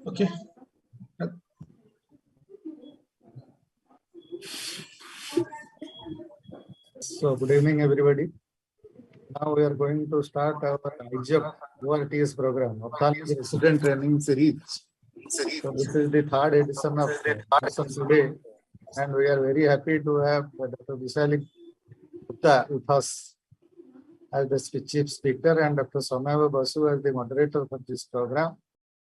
Okay. So, good evening, everybody. Now we are going to start our EIZOC ORTS program, Ophthalmology Resident Training Series. So, this is the third edition of session today, and we are very happy to have Dr. Vishali Gupta with us as the chief speaker and Dr. Soumya Basu as the moderator for this program.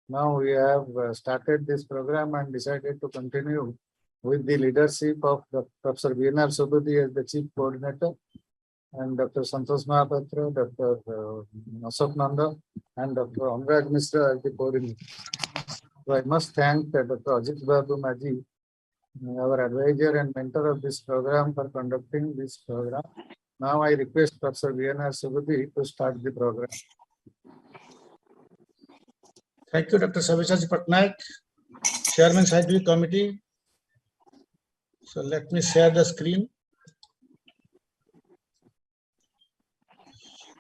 Now we have started this program and decided to continue with the leadership of Professor V.N.R. Subudhi as the chief coordinator and Dr. Santosh Mahapatra, Dr. Ashok Nanda and Dr. Anurag Mishra as the coordinator. So I must thank Dr. Ajit Babu Maji, our advisor and mentor of this program, for conducting this program. Now I request Professor V.N.R. Subudhi to start the program. Thank you, Dr. Sabyasachi Patnaik, Chairman Scientific Committee. So let me share the screen.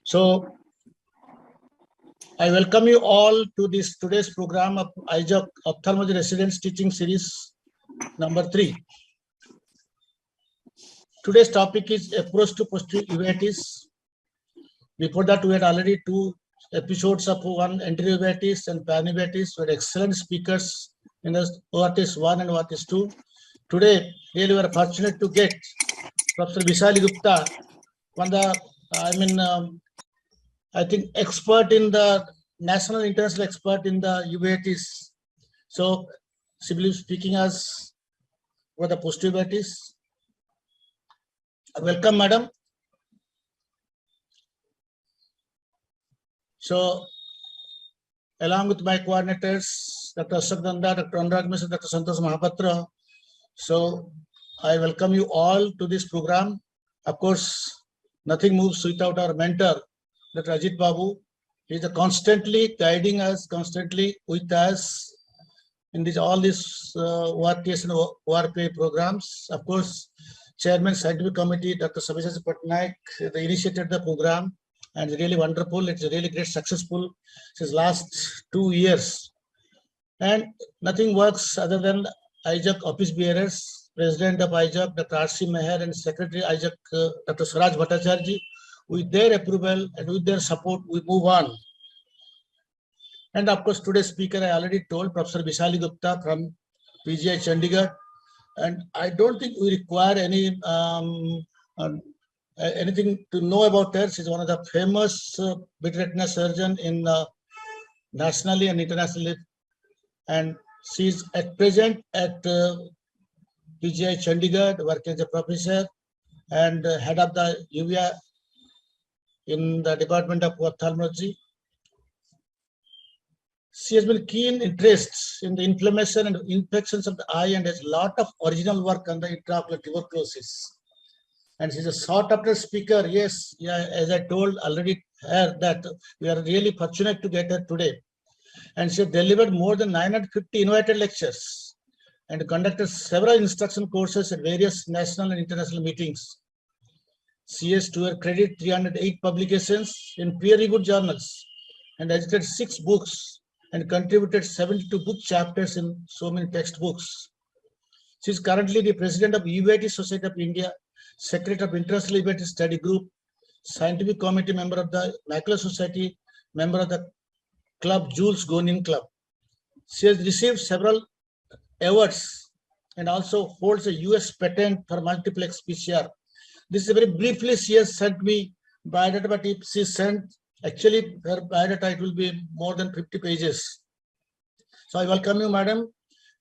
So I welcome you all to this today's program of EIZOC Ophthalmology Residence Teaching Series number 3. Today's topic is approach to posterior uveitis. Before that, we had already 2 episodes of one anterior uveitis and panuveitis with excellent speakers in the ORTS 1 and ORTS 2. Today, really we are fortunate to get Professor Vishali Gupta, I think expert in the national international expert in the uveitis. So she will be speaking as for the posterior uveitis. Welcome, madam. So, along with my coordinators, Dr. Ashok Nanda, Dr. Anurag Mishra, Dr. Santosh Mahapatra. So, I welcome you all to this program. Of course, nothing moves without our mentor, Dr. Ajit Babu. He is constantly guiding us, constantly with us in all these ORTS and ORPA programs. Of course, Chairman Scientific Committee, Dr. Sabyasachi Patnaik, they initiated the program. And it's really wonderful. It's really great, successful since last 2 years. And nothing works other than EIZOC office bearers, President of EIZOC, Dr. R.C. Meher, and Secretary EIZOC, Dr. Swaraj Bhattacharya. With their approval and with their support, we move on. And of course, today's speaker, I already told, Professor Vishali Gupta from PGI Chandigarh. And I don't think we require any anything to know about her. She's one of the famous vitretina surgeon in nationally and internationally, and she's at present at PGI Chandigarh working as a professor and head of the UVA in the Department of Ophthalmology. She has been keen interest in the inflammation and infections of the eye and has a lot of original work on the intraocular tuberculosis. And she's a sought after speaker. Yes, yeah, as I told already her that we are really fortunate to get her today. And she delivered more than 950 invited lectures and conducted several instruction courses at various national and international meetings. She has to her credit 308 publications in peer-reviewed journals and edited 6 books and contributed 72 book chapters in so many textbooks. She is currently the president of Uveitis Society of India, Secretary of International Uveitis Study Group, Scientific Committee member of the Macular Society, member of the Club Jules Gonin Club. She has received several awards and also holds a US patent for multiplex PCR. This is very briefly she has sent me biodata, but if she sent, actually her biodata, it will be more than 50 pages. So I welcome you, madam,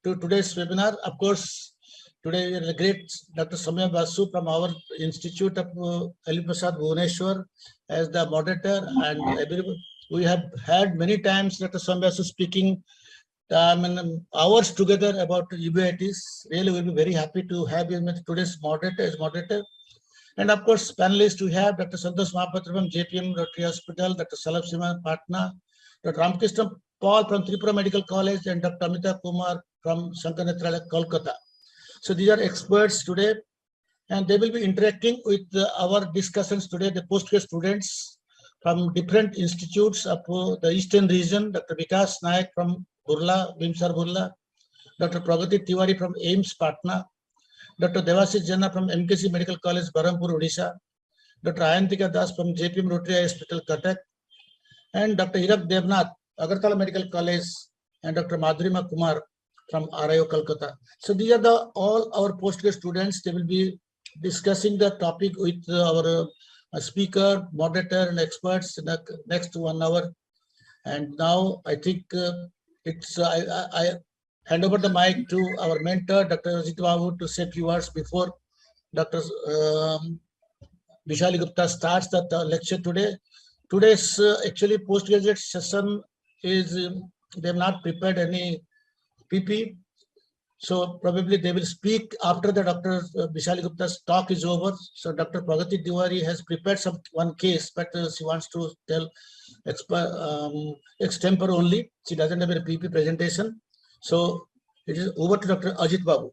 to today's webinar. Of course, today we are the great Dr. Soumya Basu from our Institute of Prasad Bhubaneswar as the moderator, and we have had many times Dr. Soumya Basu speaking hours together about uveitis. Really, we'll be very happy to have you with today's moderator as moderator. And of course, panelists we have Dr. Santosh Mahapatra from JPM Rotary Hospital, Dr. Salab Sima Patna, Dr. Ramkrishna Paul from Tripura Medical College, and Dr. Amita Kumar from Shankar Nethralaya, Kolkata. So these are experts today, and they will be interacting with our discussions today. The postgraduate students from different institutes of the Eastern region, Dr. Vikas Nayak from Burla, Bimsar Burla, Dr. Pragati Tiwari from AIMS Patna, Dr. Devashish Jana from MKC Medical College, Barampur, Odisha, Dr. Ayantika Das from JPM Rotary Hospital, Cuttack, and Dr. Hirak Devnath, Agartala Medical College, and Dr. Madhurima Kumar from RIO, Kolkata. So these are all our postgraduate students. They will be discussing the topic with our speaker, moderator, and experts in the next 1 hour. And now I think I hand over the mic to our mentor, Dr. Ajit Babu, to say a few words before Dr. Vishali Gupta starts the lecture today. Today's actually postgraduate session is, they have not prepared any PP. So probably they will speak after the Dr. Vishali Gupta's talk is over. So Dr. Pragati Tiwari has prepared one case, but she wants to tell extempore only. She doesn't have a PP presentation. So it is over to Dr. Ajit Babu.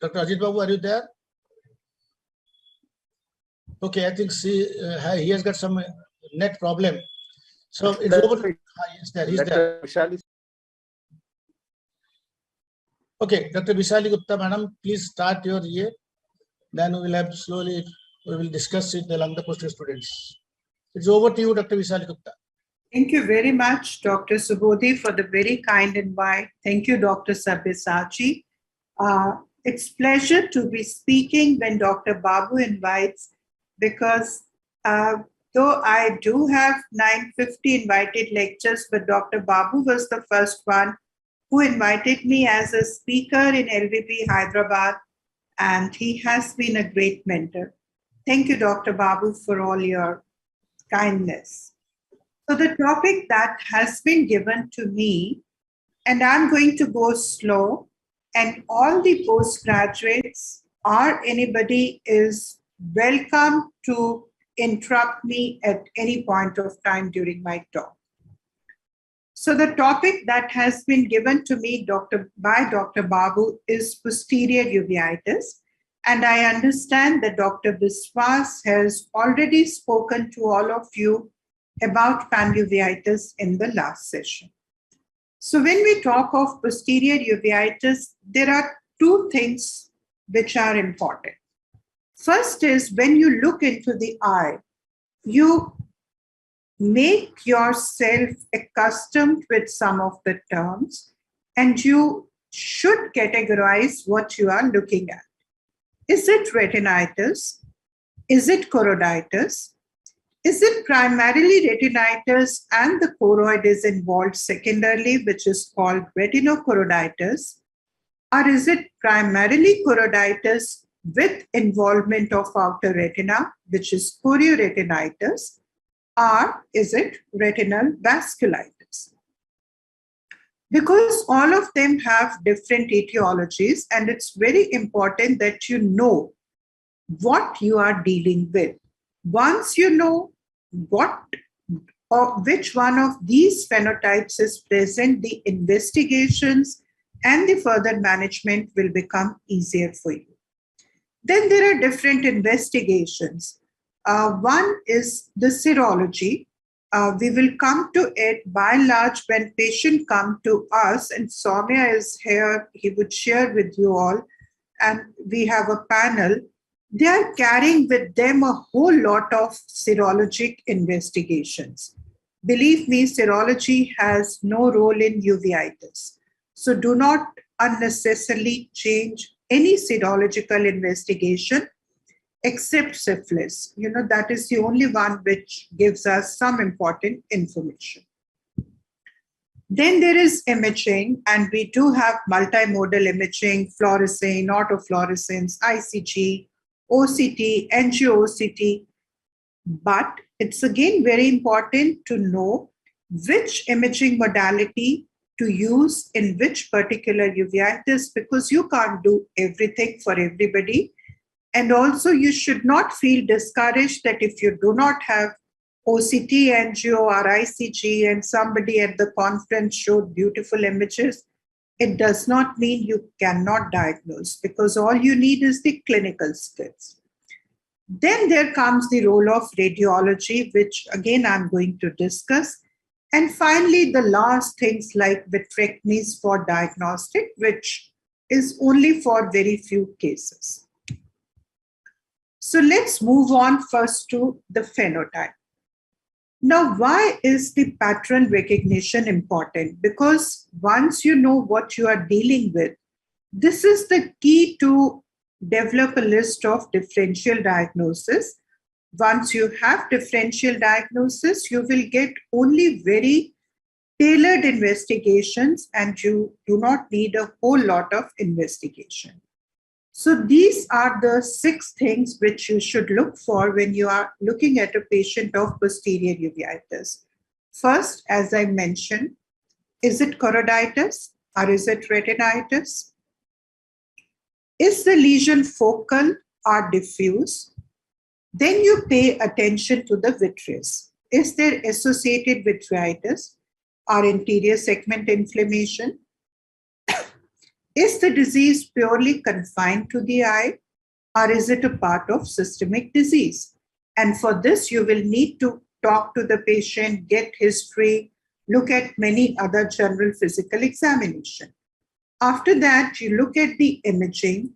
Dr. Ajit Babu, are you there? Okay, I think he has got some net problem. So it's over. He's there. He's there. Okay, Dr. Vishali Gupta, madam, please start your year. Then we will have slowly, we will discuss it along the postgraduate students. It's over to you, Dr. Vishali Gupta. Thank you very much, Dr. Subodhi, for the very kind invite. Thank you, Dr. Sabyasachi. It's pleasure to be speaking when Dr. Babu invites, because though I do have 950 invited lectures, but Dr. Babu was the first one who invited me as a speaker in LVP Hyderabad, and he has been a great mentor. Thank you, Dr. Babu, for all your kindness. So the topic that has been given to me, and I'm going to go slow, and all the postgraduates or anybody is welcome to interrupt me at any point of time during my talk. So the topic that has been given to me by Dr. Babu is posterior uveitis. And I understand that Dr. Biswas has already spoken to all of you about panuveitis in the last session. So when we talk of posterior uveitis, there are two things which are important. First is when you look into the eye, you make yourself accustomed with some of the terms, and you should categorize what you are looking at. Is it retinitis? Is it choroiditis? Is it primarily retinitis and the choroid is involved secondarily, which is called retinochoroiditis? Or is it primarily choroiditis with involvement of outer retina, which is chorioretinitis? Or is it retinal vasculitis? Because all of them have different etiologies, and it's very important that you know what you are dealing with. Once you know which one of these phenotypes is present, the investigations and the further management will become easier for you. Then there are different investigations. One is the serology. We will come to it by and large when patients come to us, and Soumya is here, he would share with you all, and we have a panel. They are carrying with them a whole lot of serologic investigations. Believe me, serology has no role in uveitis. So do not unnecessarily change any serological investigation except syphilis. You know, that is the only one which gives us some important information. Then there is imaging, and we do have multimodal imaging, fluorescein, autofluorescence, ICG, OCT, angio-OCT. But it's again very important to know which imaging modality to use in which particular uveitis, because you can't do everything for everybody. And also you should not feel discouraged that if you do not have OCT, angio or ICG and somebody at the conference showed beautiful images, it does not mean you cannot diagnose, because all you need is the clinical skills. Then there comes the role of radiology, which again I'm going to discuss. And finally, the last things like vitrectomies for diagnostic, which is only for very few cases. So let's move on first to the phenotype. Now, why is the pattern recognition important? Because once you know what you are dealing with, this is the key to develop a list of differential diagnosis. Once you have differential diagnosis, you will get only very tailored investigations and you do not need a whole lot of investigation. So these are the 6 things which you should look for when you are looking at a patient of posterior uveitis. First, as I mentioned, is it choroiditis or is it retinitis? Is the lesion focal or diffuse? Then you pay attention to the vitreous. Is there associated vitritis or anterior segment inflammation? Is the disease purely confined to the eye or is it a part of systemic disease? And for this, you will need to talk to the patient, get history, look at many other general physical examination. After that, you look at the imaging,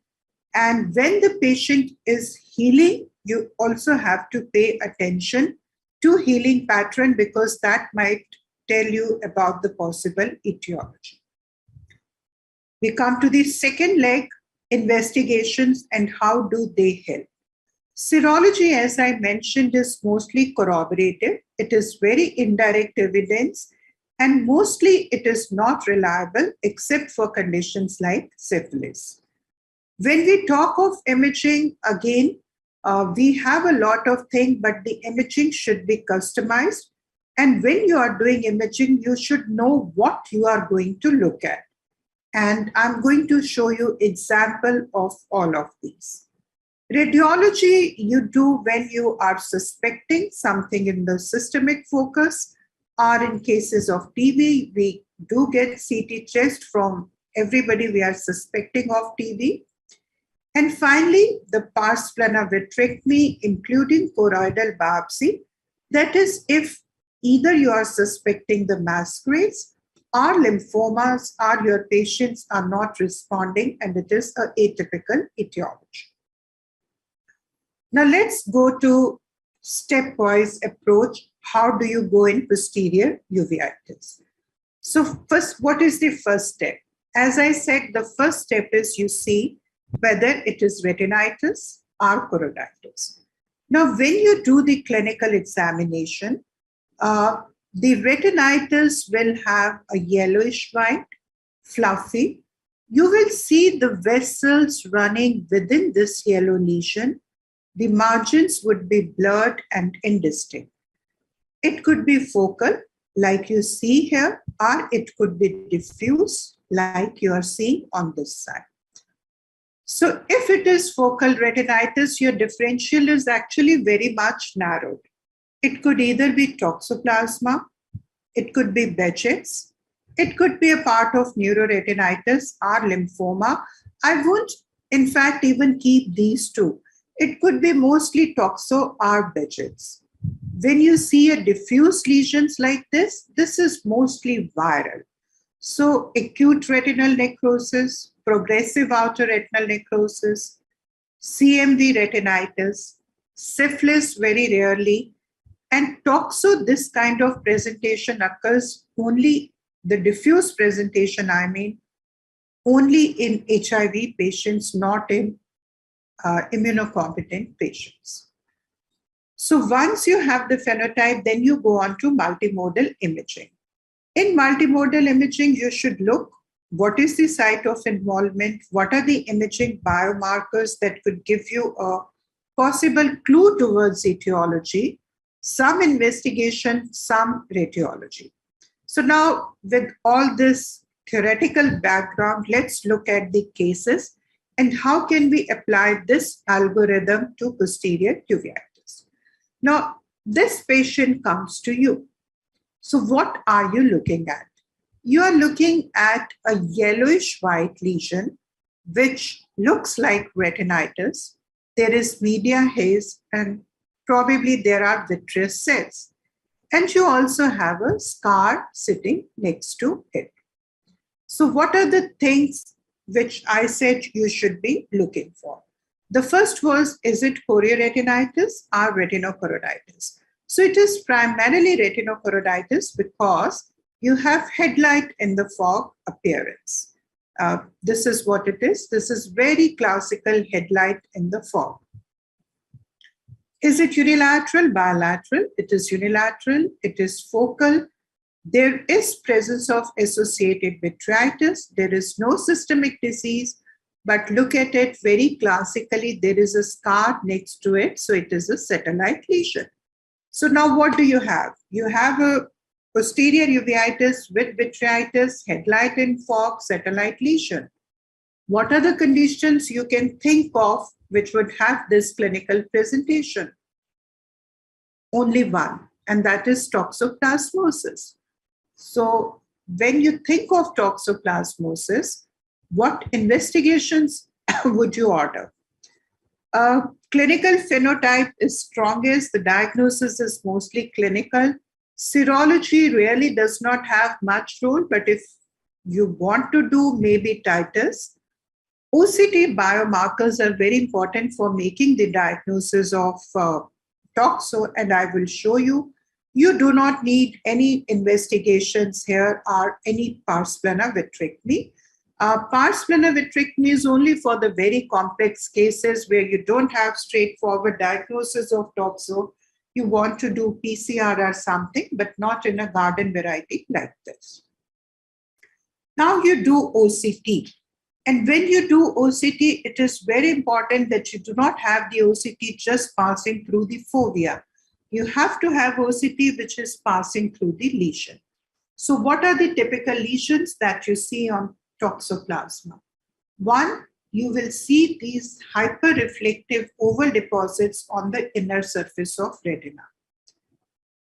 and when the patient is healing, you also have to pay attention to healing pattern because that might tell you about the possible etiology. We come to the second leg, investigations and how do they help. Serology, as I mentioned, is mostly corroborative. It is very indirect evidence and mostly it is not reliable except for conditions like syphilis. When we talk of imaging, again, we have a lot of things, but the imaging should be customized. And when you are doing imaging, you should know what you are going to look at. And I'm going to show you example of all of these. Radiology you do when you are suspecting something in the systemic focus, or in cases of TB, we do get CT chest from everybody we are suspecting of TB. And finally, the pars plana vitrectomy, including choroidal biopsy, that is if either you are suspecting the masquerades or lymphomas or your patients are not responding and it is an atypical etiology. Now let's go to stepwise approach. How do you go in posterior uveitis? So first, what is the first step? As I said, the first step is you see whether it is retinitis or choroiditis. Now, when you do the clinical examination, the retinitis will have a yellowish white, fluffy. You will see the vessels running within this yellow lesion. The margins would be blurred and indistinct. It could be focal, like you see here, or it could be diffuse, like you are seeing on this side. So if it is focal retinitis, your differential is actually very much narrowed. It could either be toxoplasma, it could be Behçet's, it could be a part of neuroretinitis or lymphoma. I won't, in fact, even keep these two. It could be mostly toxo or Behçet's. When you see a diffuse lesions like this is mostly viral. So acute retinal necrosis, progressive outer retinal necrosis, CMV retinitis, syphilis very rarely, and toxo, this kind of presentation occurs only, the diffuse presentation, I mean, only in HIV patients, not in immunocompetent patients. So once you have the phenotype, then you go on to multimodal imaging. In multimodal imaging, you should look what is the site of involvement, what are the imaging biomarkers that could give you a possible clue towards etiology, some investigation, some radiology. So now with all this theoretical background, let's look at the cases and how can we apply this algorithm to posterior uveitis. Now, this patient comes to you. So what are you looking at? You are looking at a yellowish white lesion, which looks like retinitis, there is media haze, and probably there are vitreous cells. And you also have a scar sitting next to it. So what are the things which I said you should be looking for? The first was, is it choroiditis or retinochoroiditis? So it is primarily retinochoroiditis because you have headlight in the fog appearance. This is what it is. This is very classical headlight in the fog. Is it unilateral, bilateral? It is unilateral. It is focal. There is presence of associated vitritis. There is no systemic disease, but look at it very classically. There is a scar next to it, so it is a satellite lesion. So now what do you have? You have a posterior uveitis with vitritis, headlight in fog, satellite lesion. What are the conditions you can think of which would have this clinical presentation? Only one, and that is toxoplasmosis. So when you think of toxoplasmosis, what investigations would you order? Clinical phenotype is strongest. The diagnosis is mostly clinical. Serology really does not have much role, but if you want to do maybe titers, OCT biomarkers are very important for making the diagnosis of toxo, and I will show you. You do not need any investigations here or any pars plana vitrectomy. Pars plana vitrectomy is only for the very complex cases where you don't have straightforward diagnosis of toxo. You want to do PCR or something, but not in a garden variety like this. Now you do OCT. And when you do OCT, it is very important that you do not have the OCT just passing through the fovea. You have to have OCT which is passing through the lesion. So what are the typical lesions that you see on toxoplasma? One, you will see these hyperreflective oval deposits on the inner surface of retina.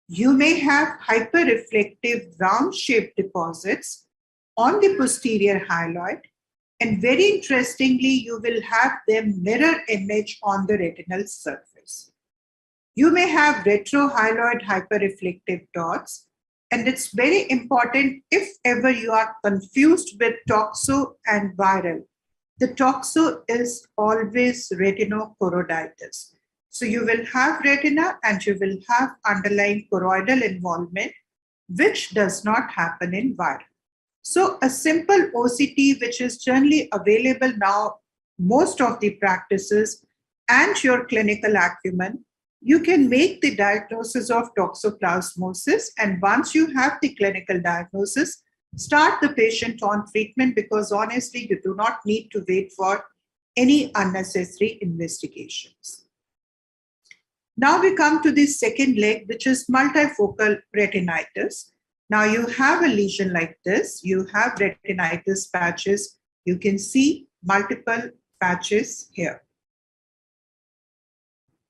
You may have hyperreflective round-shaped deposits on the posterior hyaloid, and very interestingly, you will have them mirror image on the retinal surface. You may have retrohyaloid hyperreflective dots, and it's very important if ever you are confused with toxo and viral. The toxo is always retinochoroiditis. So you will have retina and you will have underlying choroidal involvement, which does not happen in viral. So a simple OCT, which is generally available now, most of the practices, and your clinical acumen, you can make the diagnosis of toxoplasmosis. And once you have the clinical diagnosis, start the patient on treatment, because honestly, you do not need to wait for any unnecessary investigations. Now we come to the second leg, which is multifocal retinitis. Now you have a lesion like this. You have retinitis patches. You can see multiple patches here.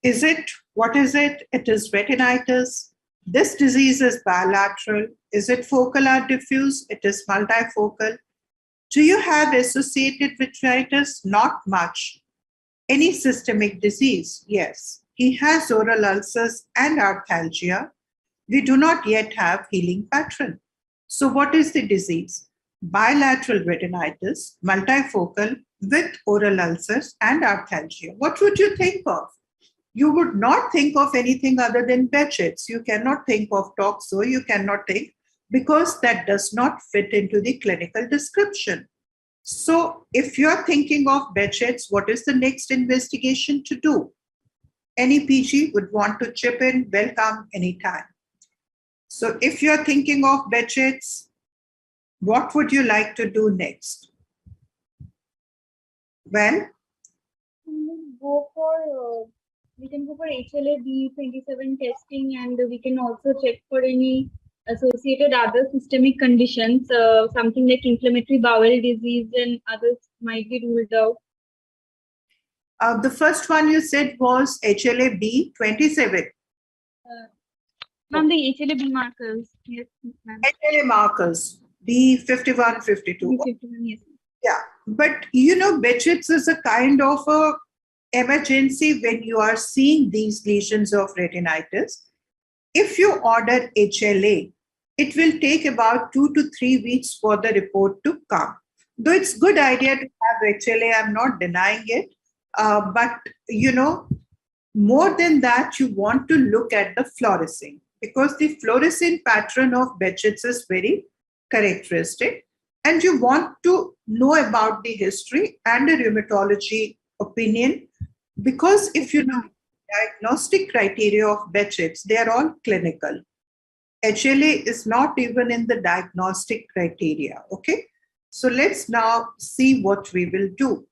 Is it? What is it? It is retinitis. This disease is bilateral. Is it focal or diffuse? It is multifocal. Do you have associated vitritis? Not much. Any systemic disease? Yes. He has oral ulcers and arthalgia. We do not yet have healing pattern. So what is the disease? Bilateral retinitis, multifocal with oral ulcers and arthalgia. What would you think of? You would not think of anything other than Behçet's. You cannot think of toxo. You cannot think, because that does not fit into the clinical description. So if you're thinking of Behçet's, what is the next investigation to do? Any PG would want to chip in, welcome anytime. So if you're thinking of Behçet's, what would you like to do next? Well, we can go for HLA-B27 testing, and we can also check for any associated other systemic conditions, something like inflammatory bowel disease, and others might be ruled out. The first one you said was HLA-B27. Ma'am, the HLA-B markers. Yes, ma'am. HLA markers, B51, 52. B51, yes. Yeah, but you know, Behçet's is a kind of a emergency when you are seeing these lesions of retinitis. If you order HLA, it will take about 2 to 3 weeks for the report to come. Though it's a good idea to have HLA, I'm not denying it. But, more than that, you want to look at the fluorescein, because the fluorescein pattern of Behçet's is very characteristic. And you want to know about the history and a rheumatology opinion, because if you know diagnostic criteria of Behçet's, they are all clinical. HLA is not even in the diagnostic criteria, okay? So let's now see what we will do.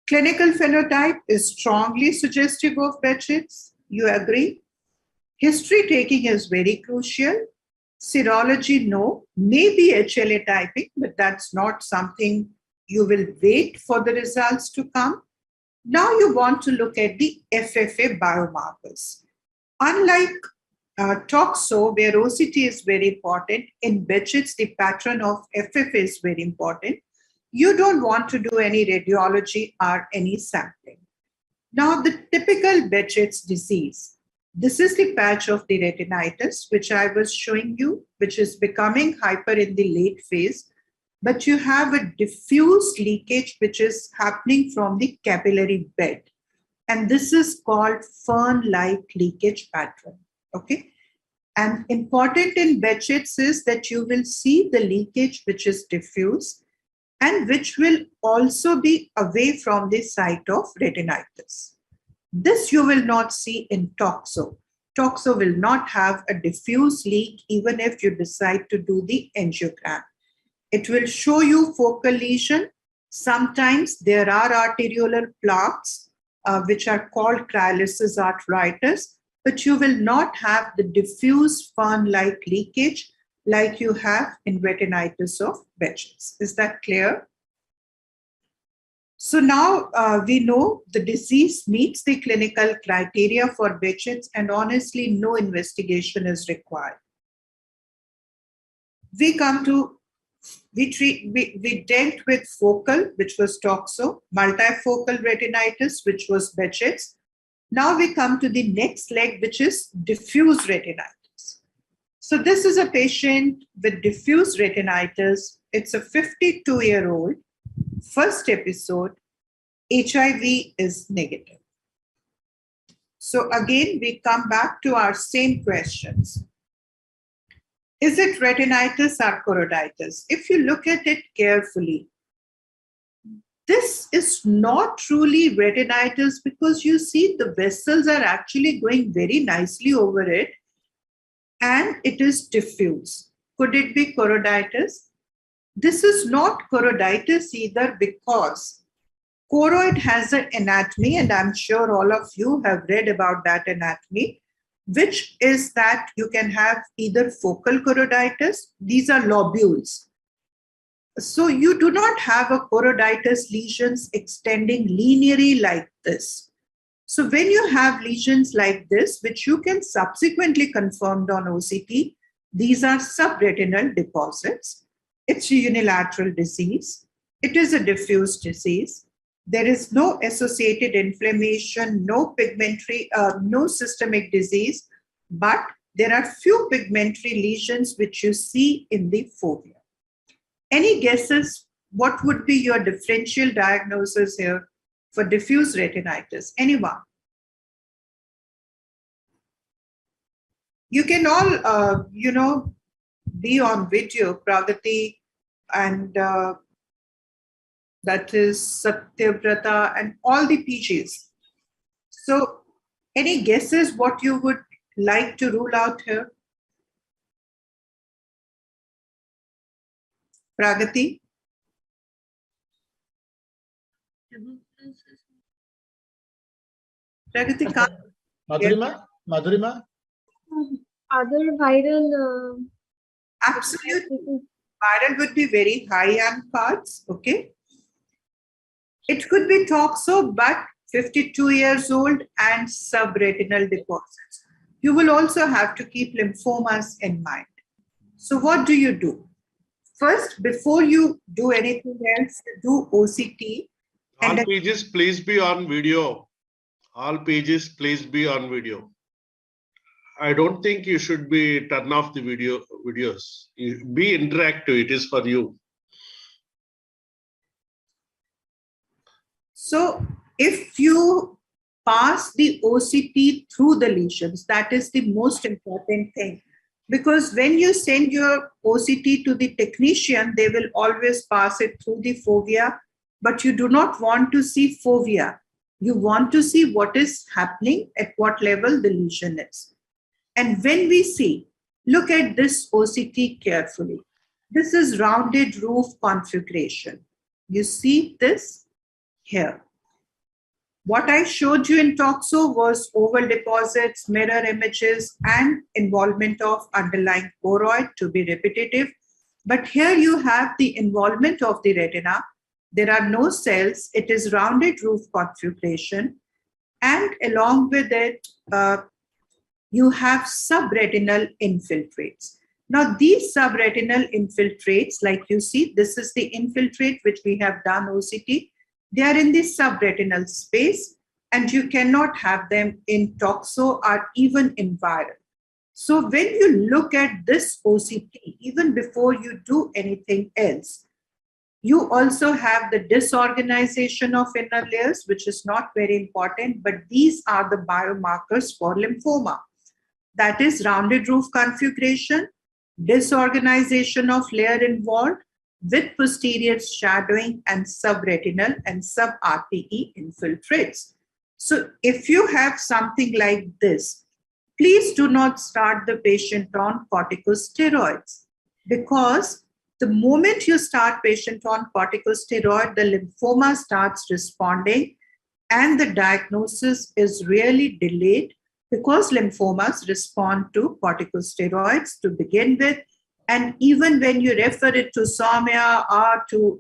Clinical phenotype is strongly suggestive of Behçet's. You agree? History taking is very crucial. Serology, no. Maybe HLA typing, but that's not something you will wait for the results to come. Now you want to look at the FFA biomarkers. Unlike Toxo, where OCT is very important, in Behçet's, the pattern of FFA is very important. You don't want to do any radiology or any sampling. Now, the typical Behçet's disease. This is the patch of the retinitis, which I was showing you, which is becoming hyper in the late phase. But you have a diffuse leakage, which is happening from the capillary bed. And this is called fern-like leakage pattern. Okay. And important in Behçet's is that you will see the leakage which is diffuse and which will also be away from the site of retinitis. This you will not see in Toxo. Toxo will not have a diffuse leak even if you decide to do the angiogram. It will show you focal lesion. Sometimes there are arteriolar plaques which are called cryolysis arteritis, but you will not have the diffuse fern-like leakage like you have in retinitis of Behçet's. Is that clear? So now we know the disease meets the clinical criteria for Behçet's, and honestly, no investigation is required. We dealt with focal, which was Toxo, multifocal retinitis, which was Behçet's. Now we come to the next leg, which is diffuse retinitis. So this is a patient with diffuse retinitis. It's a 52-year-old. First episode, HIV is negative. So again, we come back to our same questions. Is it retinitis or choroiditis? If you look at it carefully, this is not truly retinitis because you see the vessels are actually going very nicely over it and it is diffuse. Could it be choroiditis? This is not choroiditis either because choroid has an anatomy, and I'm sure all of you have read about that anatomy, which is that you can have either focal choroiditis, these are lobules. So you do not have a choroiditis lesions extending linearly like this. So when you have lesions like this, which you can subsequently confirm on OCT, these are subretinal deposits. It's a unilateral disease. It is a diffuse disease. There is no associated inflammation, no pigmentary, no systemic disease, but there are few pigmentary lesions which you see in the fovea. Any guesses? What would be your differential diagnosis here for diffuse retinitis? Anyone? You can all, be on video, Pragati, and that is Satyavrata and all the PGs. So any guesses what you would like to rule out here? Pragati? Pragati, Madhurima? Other viral. Absolutely. Viral would be very high on parts, okay? It could be Toxo, but 52 years old and subretinal deposits. You will also have to keep lymphomas in mind. So what do you do? First, before you do anything else, do OCT. All And pages, please be on video. All pages, please be on video. I don't think you should be turn off the videos. Be interactive. It is for you. so if you pass the OCT through the lesions, that is the most important thing. Because when you send your OCT to the technician, they will always pass it through the fovea, but you do not want to see fovea. You want to see what is happening, at what level the lesion is. And when we see, look at this OCT carefully. This is rounded roof configuration. You see this here. What I showed you in toxo was oval deposits, mirror images, and involvement of underlying choroid, to be repetitive. But here you have the involvement of the retina. There are no cells. It is rounded roof configuration. And along with it, you have subretinal infiltrates. Now, these subretinal infiltrates, like you see, this is the infiltrate which we have done OCT. They are in the subretinal space, and you cannot have them in toxo or even in viral. So when you look at this OCT, even before you do anything else, you also have the disorganization of inner layers, which is not very important, but these are the biomarkers for lymphoma. That is rounded roof configuration, disorganization of layer involved, with posterior shadowing and subretinal and sub-RPE infiltrates. So if you have something like this, please do not start the patient on corticosteroids, because the moment you start patient on corticosteroid, the lymphoma starts responding and the diagnosis is really delayed, because lymphomas respond to corticosteroids to begin with. And even when you refer it to Soumya or to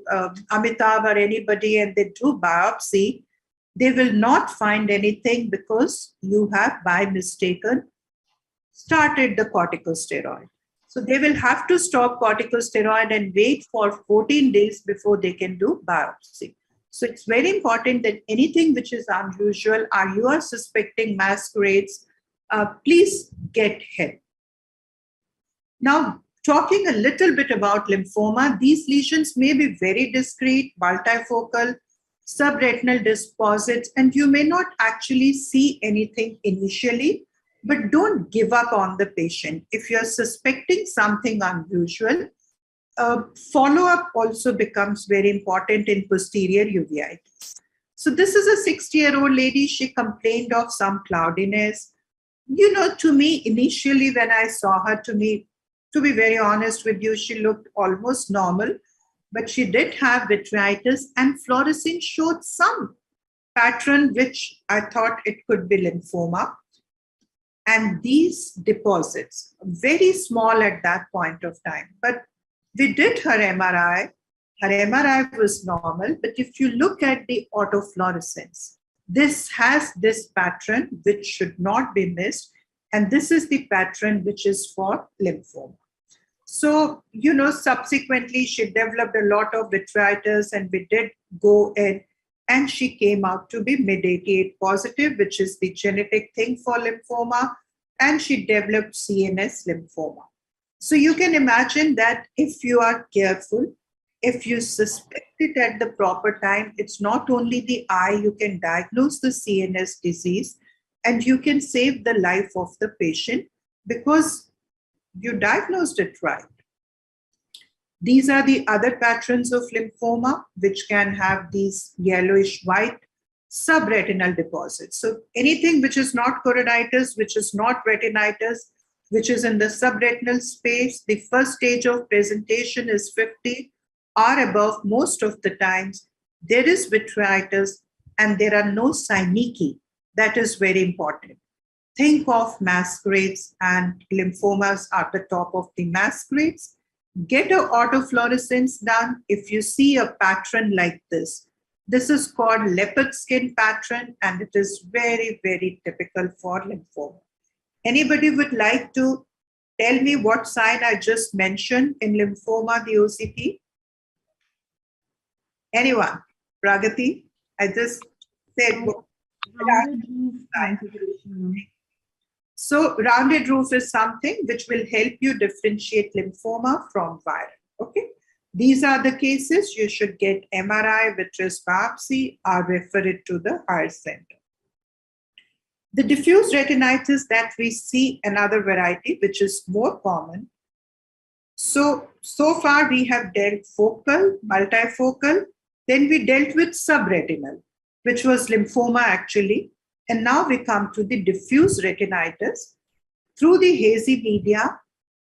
Amitabh or anybody and they do biopsy, they will not find anything because you have by mistaken started the corticosteroid. So they will have to stop corticosteroid and wait for 14 days before they can do biopsy. So it's very important that anything which is unusual or you are suspecting masquerades, please get help. Now, talking a little bit about lymphoma, these lesions may be very discrete, multifocal, subretinal deposits, and you may not actually see anything initially, but don't give up on the patient. If you're suspecting something unusual, follow-up also becomes very important in posterior uveitis. So this is a 60-year-old lady. She complained of some cloudiness. You know, to me, initially when I saw her, to be very honest with you, she looked almost normal, but she did have vitritis and fluorescein showed some pattern, which I thought it could be lymphoma. And these deposits, very small at that point of time, but we did her MRI. Her MRI was normal, but if you look at the autofluorescence, this has this pattern which should not be missed. And this is the pattern which is for lymphoma. So, you know, subsequently she developed a lot of vitritis and we did go in and she came out to be MYD88 positive, which is the genetic thing for lymphoma, and she developed CNS lymphoma. So you can imagine that if you are careful, if you suspect it at the proper time, it's not only the eye, you can diagnose the CNS disease and you can save the life of the patient because you diagnosed it right. These are the other patterns of lymphoma, which can have these yellowish white subretinal deposits. So anything which is not choroiditis, which is not retinitis, which is in the subretinal space, the first stage of presentation is 50 or above most of the times. There is vitritis and there are no synecdoche. That is very important. Think of masquerades, and lymphomas are the top of the masquerades. Get an autofluorescence done. If you see a pattern like this is called leopard skin pattern, and it is very, very typical for lymphoma. Anybody would like to tell me what sign I just mentioned in lymphoma, the OCT? Anyone? Pragati? I just said. Rounded roof configuration. So rounded roof is something which will help you differentiate lymphoma from viral. Okay. These are the cases you should get MRI, vitreous biopsy, or refer it to the higher center. The diffuse retinitis that we see, another variety which is more common. So far we have dealt focal, multifocal, then we dealt with subretinal, which was lymphoma actually. And now we come to the diffuse retinitis through the hazy media.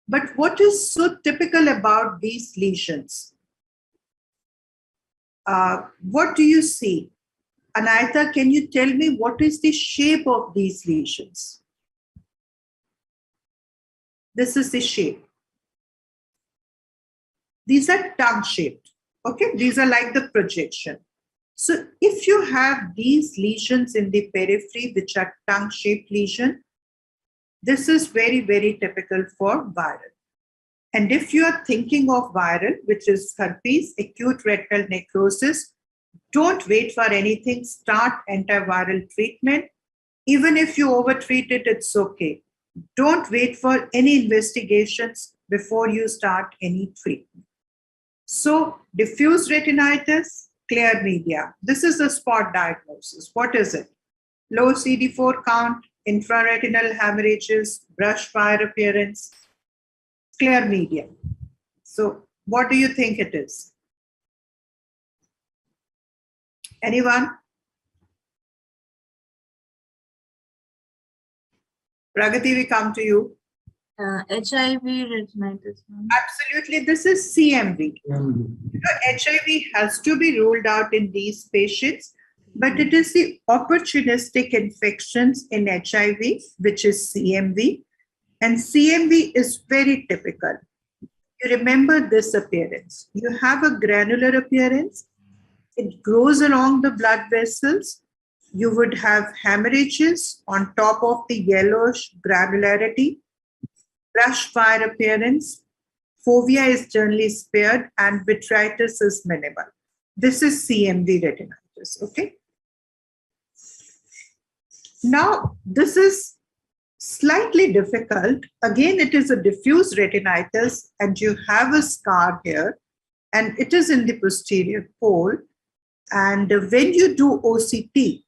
But what is so typical about these lesions? What do you see? Anayata, can you tell me what is the shape of these lesions? This is the shape. These are tongue-shaped. Okay, these are like the projection. So if you have these lesions in the periphery, which are tongue-shaped lesion, this is very, very typical for viral. And if you are thinking of viral, which is herpes, acute retinal necrosis, don't wait for anything. Start antiviral treatment. Even if you overtreat it, it's okay. Don't wait for any investigations before you start any treatment. So diffuse retinitis, clear media. This is the spot diagnosis. What is it? Low CD4 count, infraretinal hemorrhages, brush fire appearance, clear media. So what do you think it is? Anyone? Pragati, we come to you. HIV retinitis. Absolutely, this is CMV. HIV has to be ruled out in these patients, but it is the opportunistic infections in HIV, which is CMV. And CMV is very typical. You remember this appearance. You have a granular appearance. It grows along the blood vessels. You would have hemorrhages on top of the yellowish granularity. Brush fire appearance, fovea is generally spared, and vitritis is minimal. This is CMV retinitis, okay? Now, this is slightly difficult. Again, it is a diffuse retinitis, and you have a scar here, and it is in the posterior pole. And when you do OCT,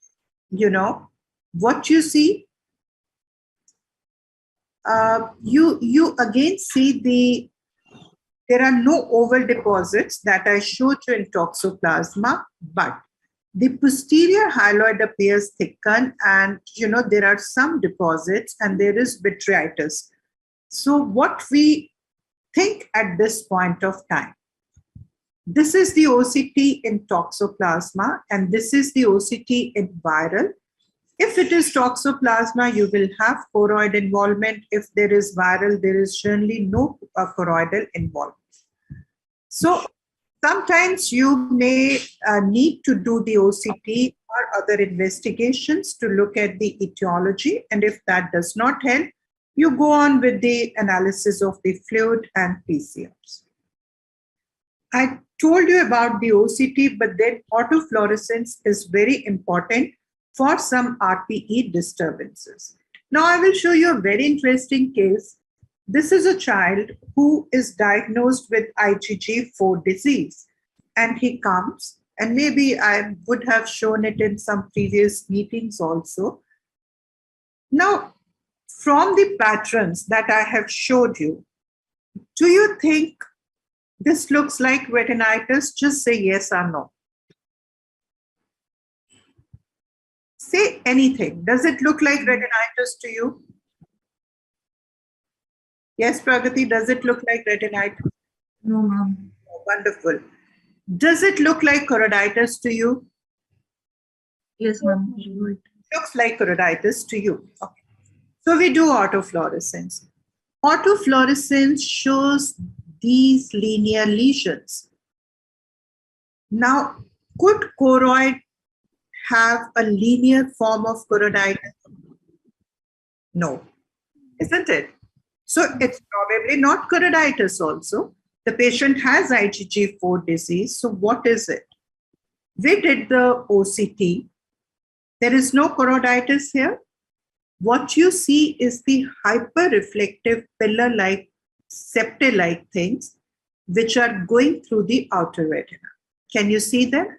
you know, what you see, you again see there are no oval deposits that I showed you in toxoplasma, but the posterior hyaloid appears thickened, and you know there are some deposits and there is vitritis. So what we think at this point of time, this is the OCT in toxoplasma and this is the OCT in viral. If it is toxoplasma, you will have choroid involvement. If there is viral, there is generally no choroidal involvement. So sometimes you may need to do the OCT or other investigations to look at the etiology. And if that does not help, you go on with the analysis of the fluid and PCRs. I told you about the OCT, but then autofluorescence is very important for some RPE disturbances. Now I will show you a very interesting case. This is a child who is diagnosed with IgG4 disease, and he comes, and maybe I would have shown it in some previous meetings also. Now, from the patterns that I have showed you, do you think this looks like retinitis? Just say yes or no. Say anything. Does it look like retinitis to you? Yes, Pragati, does it look like retinitis? No, ma'am. Oh, wonderful. Does it look like choroiditis to you? Yes, ma'am. Looks like choroiditis to you. Okay. So we do autofluorescence. Autofluorescence shows these linear lesions. Now, could choroid have a linear form of choroiditis? No, isn't it? So it's probably not choroiditis also. The patient has IgG4 disease. So what is it? We did the OCT. There is no choroiditis here. What you see is the hyper-reflective pillar-like, septal-like things which are going through the outer retina. Can you see them?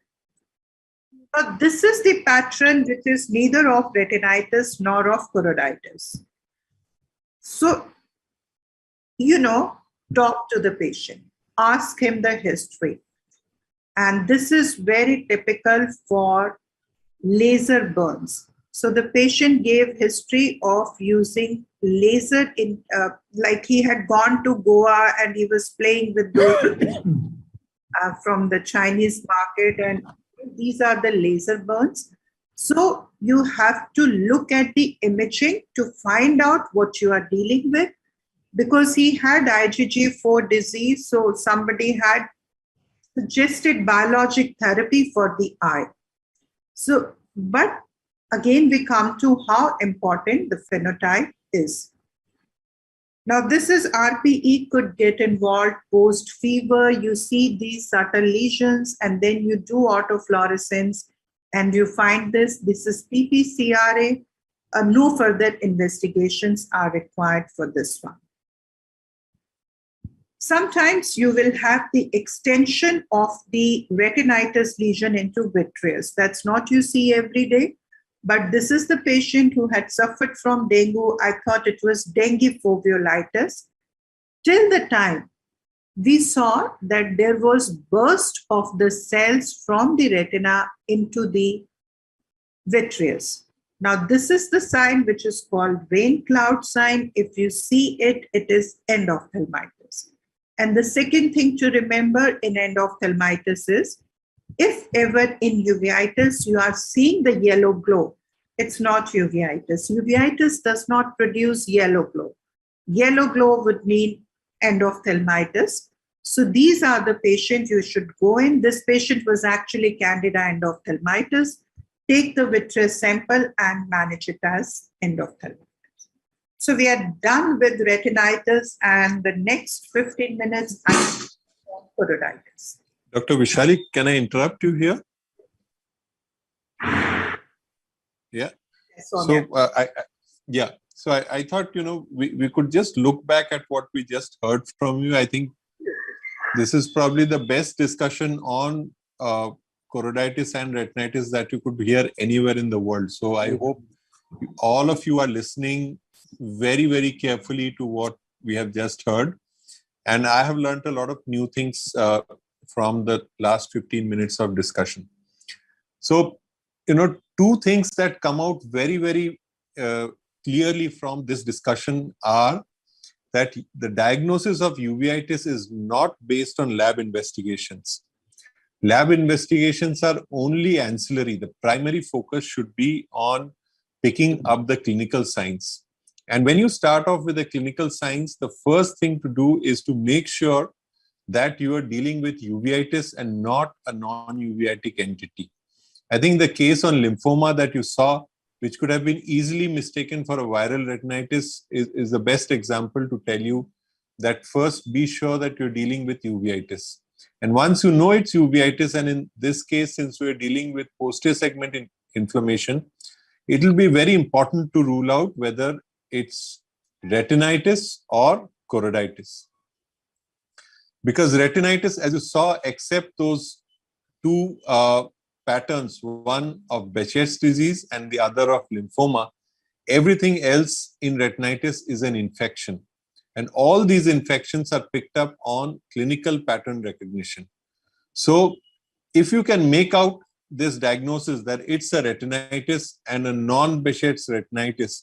Now, this is the pattern which is neither of retinitis nor of choroiditis. So, talk to the patient, ask him the history. And this is very typical for laser burns. So the patient gave history of using laser like he had gone to Goa and he was playing with those from the Chinese market, and these are the laser burns. So you have to look at the imaging to find out what you are dealing with, because he had IgG4 disease, so somebody had suggested biologic therapy for the eye. So, but again, we come to how important the phenotype is. Now, this is RPE could get involved post fever. You see these subtle lesions, and then you do autofluorescence, and you find this. This is PPCRA. No further investigations are required for this one. Sometimes you will have the extension of the retinitis lesion into vitreous. That's not you see every day, but this is the patient who had suffered from dengue. I thought it was dengue foveolitis. Till the time we saw that there was burst of the cells from the retina into the vitreous. Now, this is the sign which is called rain cloud sign. If you see it, it is endophthalmitis. And the second thing to remember in endophthalmitis is, if ever in uveitis you are seeing the yellow glow, it's not uveitis. Uveitis does not produce yellow glow. Yellow glow would mean endophthalmitis. So these are the patients you should go in. This patient was actually Candida endophthalmitis. Take the vitreous sample and manage it as endophthalmitis. So we are done with retinitis, and the next 15 minutes I want choroiditis. Dr. Vishali, can I interrupt you here? Yeah. So I thought, we could just look back at what we just heard from you. I think this is probably the best discussion on choroiditis and retinitis that you could hear anywhere in the world. So I hope all of you are listening very, very carefully to what we have just heard. And I have learned a lot of new things from the last 15 minutes of discussion. So, two things that come out very, very clearly from this discussion are that the diagnosis of uveitis is not based on lab investigations. Lab investigations are only ancillary. The primary focus should be on picking up the clinical signs. And when you start off with the clinical signs, the first thing to do is to make sure that you are dealing with uveitis and not a non-uveitic entity. I think the case on lymphoma that you saw, which could have been easily mistaken for a viral retinitis, is the best example to tell you that first be sure that you're dealing with uveitis. And once you know it's uveitis, and in this case, since we're dealing with posterior segment inflammation, it will be very important to rule out whether it's retinitis or choroiditis. Because retinitis, as you saw, except those two patterns, one of Behçet's disease and the other of lymphoma, everything else in retinitis is an infection. And all these infections are picked up on clinical pattern recognition. So if you can make out this diagnosis that it's a retinitis and a non-Behçet's retinitis,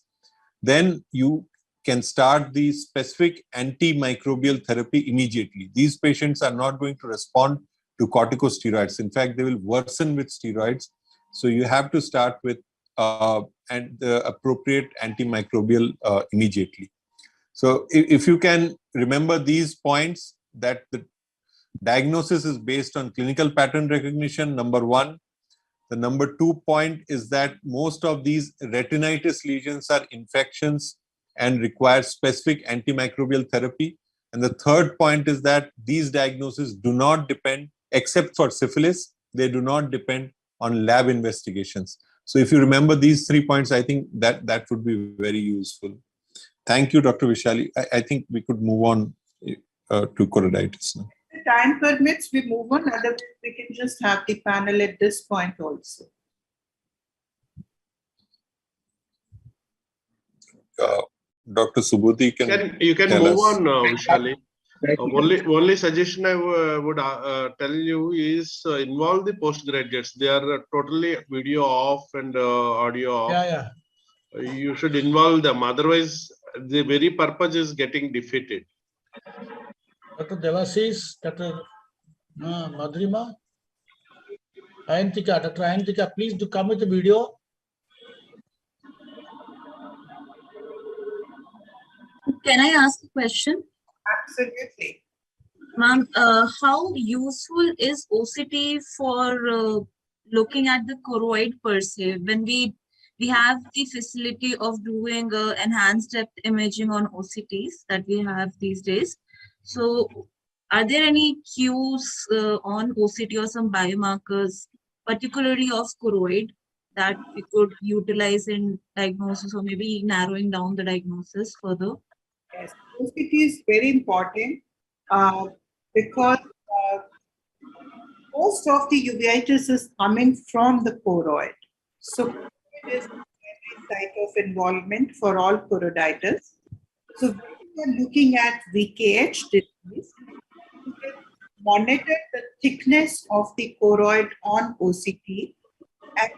then you can start the specific antimicrobial therapy immediately. These patients are not going to respond to corticosteroids. In fact, they will worsen with steroids. So you have to start with the appropriate antimicrobial immediately. So if you can remember these points, that the diagnosis is based on clinical pattern recognition, number one. The number 2 point is that most of these retinitis lesions are infections and require specific antimicrobial therapy. And the third point is that these diagnoses do not depend, except for syphilis, They do not depend on lab investigations. So if you remember these 3 points, I think that would be very useful. Thank you, Dr. Vishali. I think we could move on to choroiditis now. If the time permits, we move on. Otherwise, we can just have the panel at this point also. Dr. Subodhi You can tell move us. on, Vishali. Only suggestion I would tell you is involve the postgraduates. They are totally video off and audio off. Yeah. You should involve them. Otherwise, the very purpose is getting defeated. Dr. Devasis, Dr. Madhurima, Ayantika, Dr. Ayantika, please do come with the video. Can I ask a question? Absolutely. Ma'am, how useful is OCT for looking at the choroid per se? When we have the facility of doing enhanced depth imaging on OCTs that we have these days. So are there any cues on OCT or some biomarkers, particularly of choroid, that we could utilize in diagnosis or maybe narrowing down the diagnosis further? Yes, OCT is very important because most of the uveitis is coming from the choroid. So it is the site of involvement for all choroiditis. So when we are looking at VKH disease, we can monitor the thickness of the choroid on OCT, and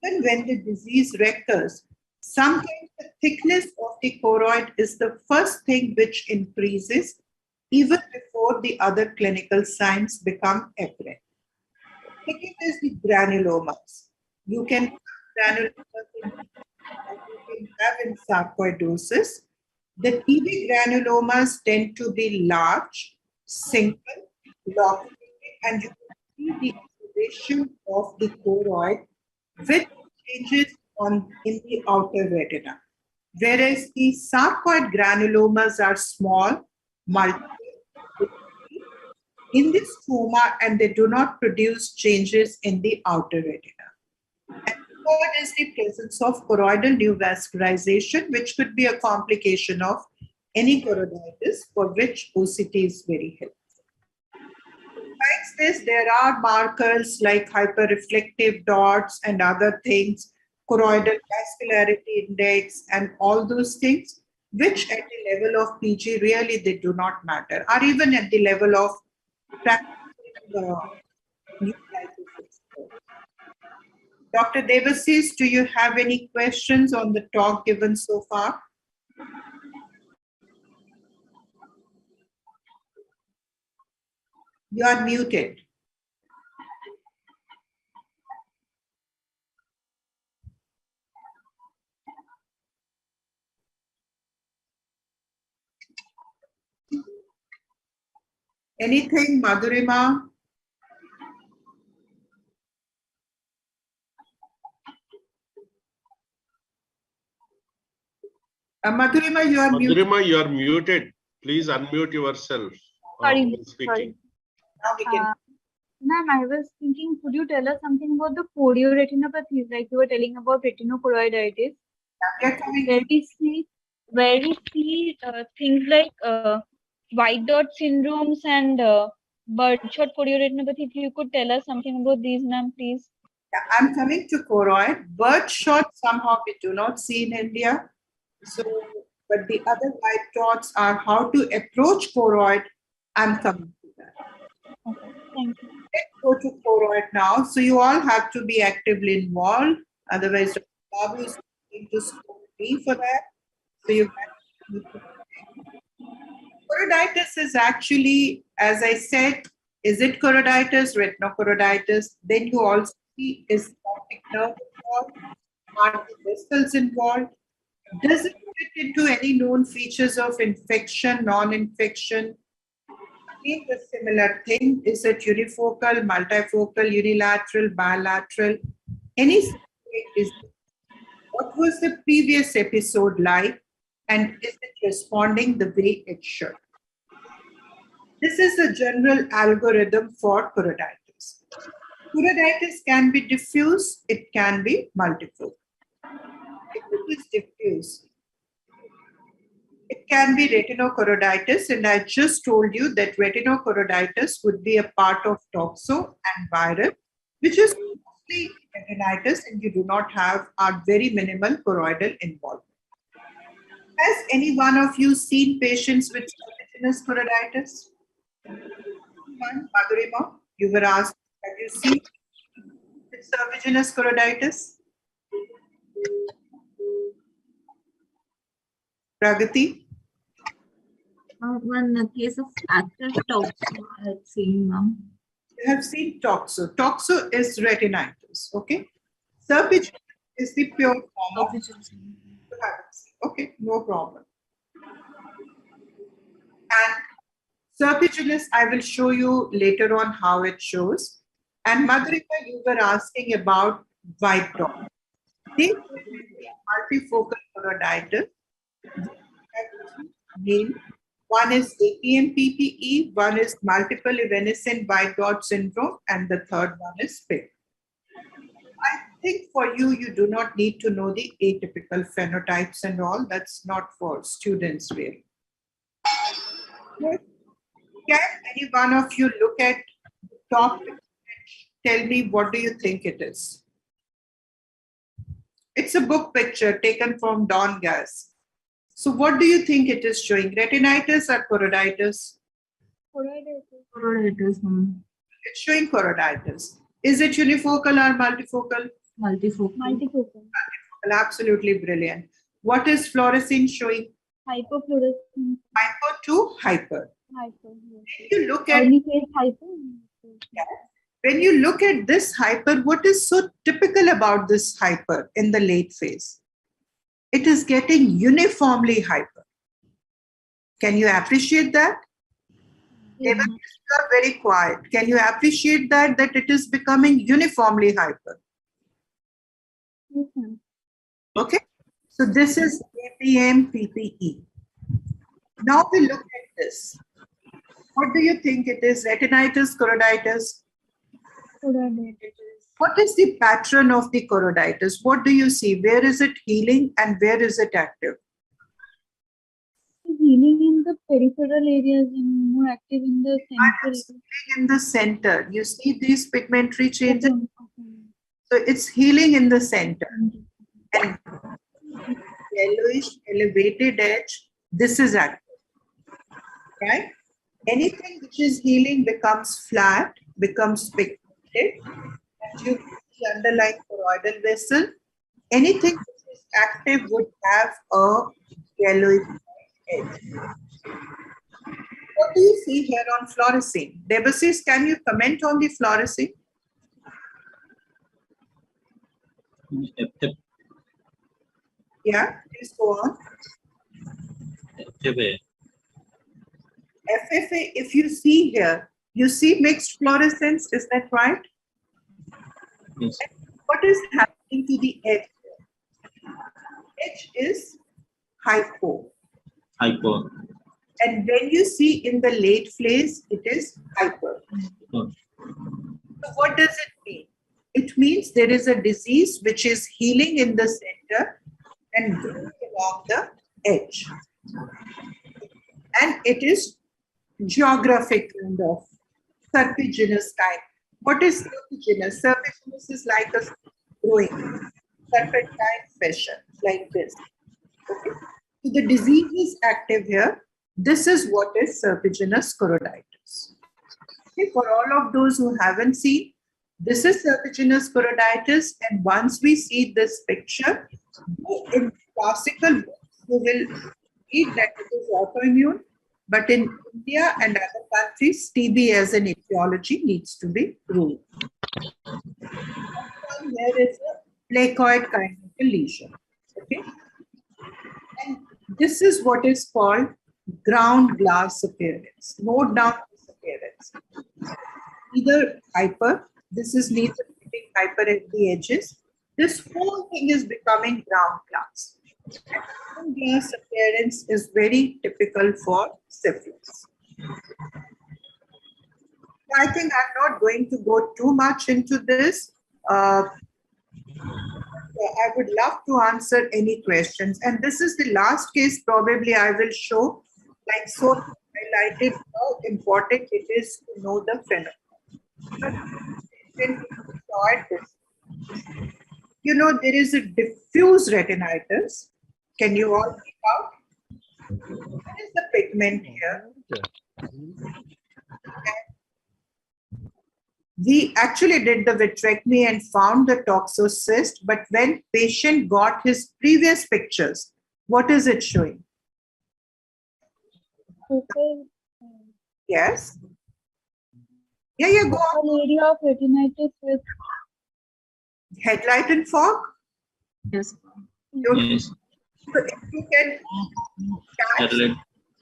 even when the disease recurs, sometimes the thickness of the choroid is the first thing which increases even before the other clinical signs become apparent. Second is the granulomas. You can have granulomas in sarcoidosis. The TB granulomas tend to be large, single, lopsided, and you can see the elevation of the choroid with changes in the outer retina. Whereas the sarcoid granulomas are small, multiple, in the stroma, and they do not produce changes in the outer retina. And third is the presence of choroidal neovascularization, which could be a complication of any choroiditis, for which OCT is very helpful. Besides this, there are markers like hyperreflective dots and other things, choroidal vascularity index, and all those things, which at the level of PG really they do not matter, or even at the level of Dr. Devasis, do you have any questions on the talk given so far? You are muted. Anything, Madhurima? Madhurima, you are muted. Madhurima, you are muted. Please unmute yourself. Sorry. Speaking. Now we can. Ma'am, I was thinking, could you tell us something about the chorioretinopathies, like you were telling about retinochoroiditis, where we see things like white dot syndromes and birdshot chorioretinopathy. If you could tell us something about these, ma'am, please. Yeah, I'm coming to choroid. Birdshot somehow we do not see in India. So, but the other white dots are how to approach choroid. I'm coming to that. Okay, thank you. Let's go to choroid now. So you all have to be actively involved. Otherwise, Dr. Babu is going to scold me for that. So you have to. Choroiditis is actually, as I said, is it choroiditis, retinochoroiditis? Then you also see is optic nerve involved, are the vessels involved? Does it fit into any known features of infection, non-infection? Again, the similar thing. Is it unifocal, multifocal, unilateral, bilateral? Any is what was the previous episode like, and is it responding the way it should? This is the general algorithm for choroiditis. Choroiditis can be diffuse, it can be multifocal. If it is diffuse, it can be retinochoroiditis, and I just told you that retinochoroiditis would be a part of toxo and viral, which is mostly retinitis, and you do not have a very minimal choroidal involvement. Has any one of you seen patients with serpiginous choroiditis? Madhurima, you were asked, have you seen serpiginous choroiditis? Pragati? One case of active toxo I had seen, ma'am. You have seen toxo. Toxo is retinitis, okay? Serpiginous is the pure form of okay, no problem. And serpiginous, I will show you later on how it shows. And Madhurika, you were asking about white dot. They multifocal choroiditis. One is APM-PPE, one is multiple evanescent white dot syndrome, and the third one is PIC. I think for you, you do not need to know the atypical phenotypes and all. That's not for students, really. Can any one of you look at the top and tell me what do you think it is? It's a book picture taken from Don Gas. So what do you think it is showing? Retinitis or choroiditis? Choroiditis, ma'am. It's showing choroiditis. Is it unifocal or multifocal? Multifocal. Multifocal. Absolutely brilliant. What is fluorescein showing? Hyperfluorescence. Hyper to hyper. Hyper. If you look at Early phase hyper. when you look at this hyper, what is so typical about this hyper in the late phase? It is getting uniformly hyper. Can you appreciate that? Yeah. Even if you are very quiet, can you appreciate that it is becoming uniformly hyper? Yes, ma'am. Okay, so this is APM-PPE. Now we look at this. What do you think it is? Retinitis, choroiditis? Choroiditis. What is the pattern of the choroiditis? What do you see? Where is it healing and where is it active? Healing in the peripheral areas and more active in the central. Healing in the center. You see these pigmentary changes? Okay. So it's healing in the center. And yellowish elevated edge, this is active. Right? Anything which is healing becomes flat, becomes pigmented. And you see the underlying choroidal vessel. Anything which is active would have a yellowish edge. What do you see here on fluorescein? Debasis, can you comment on the fluorescein? Yeah, please go on. FFA, if you see here, you see mixed fluorescence, is that right? Yes. What is happening to the edge? Edge is hypo. Hypo. And when you see in the late phase, it is hyper. Oh. So what does it mean? It means there is a disease which is healing in the center and going along the edge. And it is geographic kind of serpiginous kind. What is serpiginous? Serpiginous is like a growing serpentine fashion, like this. Okay. So the disease is active here. This is what is serpiginous choroiditis. Okay. For all of those who haven't seen, this is serpiginous choroiditis, and once we see this picture, in classical books, you will read that it is autoimmune, but in India and other countries, TB as an etiology needs to be ruled. There is a placoid kind of a lesion. Okay, and this is what is called ground glass appearance. Note down this appearance. Either hyper. This is neither hyper at the edges. This whole thing is becoming ground glass. Ground glass appearance is very typical for syphilis. I think I'm not going to go too much into this. I would love to answer any questions. And this is the last case probably I will show, like so highlighted how important it is to know the phenotype. You know, there is a diffuse retinitis. Can you all pick out? What is the pigment here? We actually did the vitrectomy and found the toxocyst, but when patient got his previous pictures, what is it showing? Yes? Yeah, go on. Area of retinitis with Headlight and fog? Yes. Yes. So if you can catch, Headlight.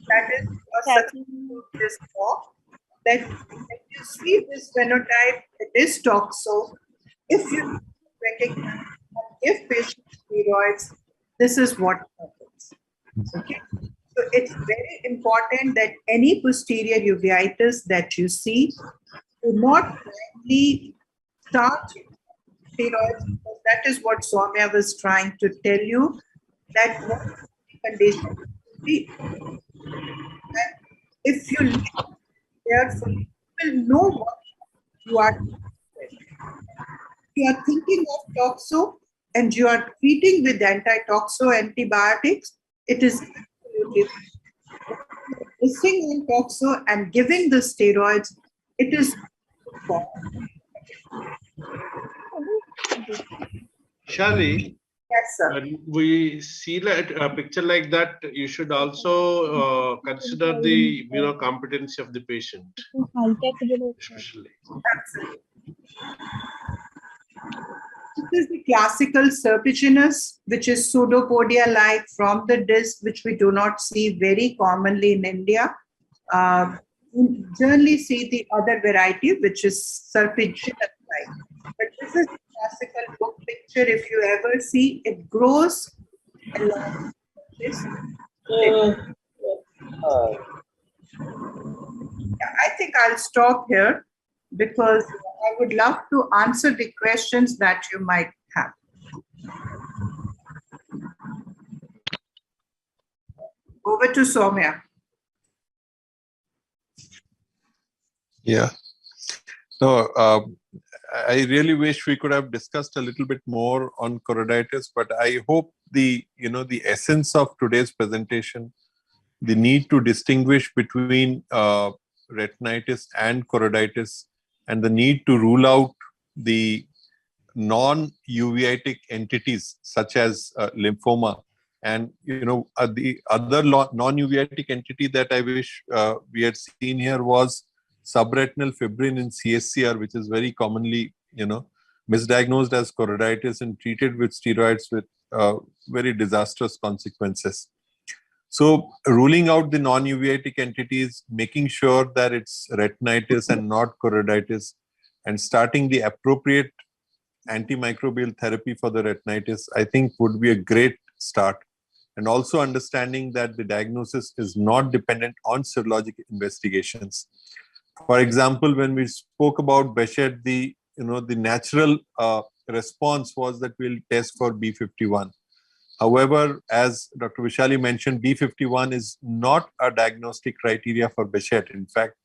that is a successful this fog, that when you see this phenotype, it is toxo. If you recognize and give patient steroids, this is what happens. Okay. So it's very important that any posterior uveitis that you see, do not blindly start steroids, because that is what Soumya was trying to tell you, that what the condition be. And if you listen carefully, you will know what you are doing. If you are thinking of toxo and you are treating with anti-toxo antibiotics, it is absolutely missing on toxo and giving the steroids, it is Shali, yes, sir. when we see a picture like that, you should also consider the immunocompetency of the patient, especially. Absolutely. This is the classical serpiginous, which is pseudopodia-like from the disc, which we do not see very commonly in India. We generally see the other variety, which is serpiginous-like. But this is the classical book picture. If you ever see, it grows along this. I think I'll stop here because I would love to answer the questions that you might have. Over to Soumya. Yeah. No, I really wish we could have discussed a little bit more on choroiditis, but I hope the essence of today's presentation, the need to distinguish between retinitis and choroiditis, and the need to rule out the non-uveitic entities such as lymphoma, and the other non-uveitic entity that I wish we had seen here was subretinal fibrin in CSCR, which is very commonly misdiagnosed as choroiditis and treated with steroids with very disastrous consequences. So ruling out the non-uveitic entities, making sure that it's retinitis and not choroiditis, and starting the appropriate antimicrobial therapy for the retinitis, I think would be a great start. And also understanding that the diagnosis is not dependent on serologic investigations. For example, when we spoke about Behçet, the natural response was that we'll test for B51. However, as Dr. Vishali mentioned, B51 is not a diagnostic criteria for Behçet. In fact,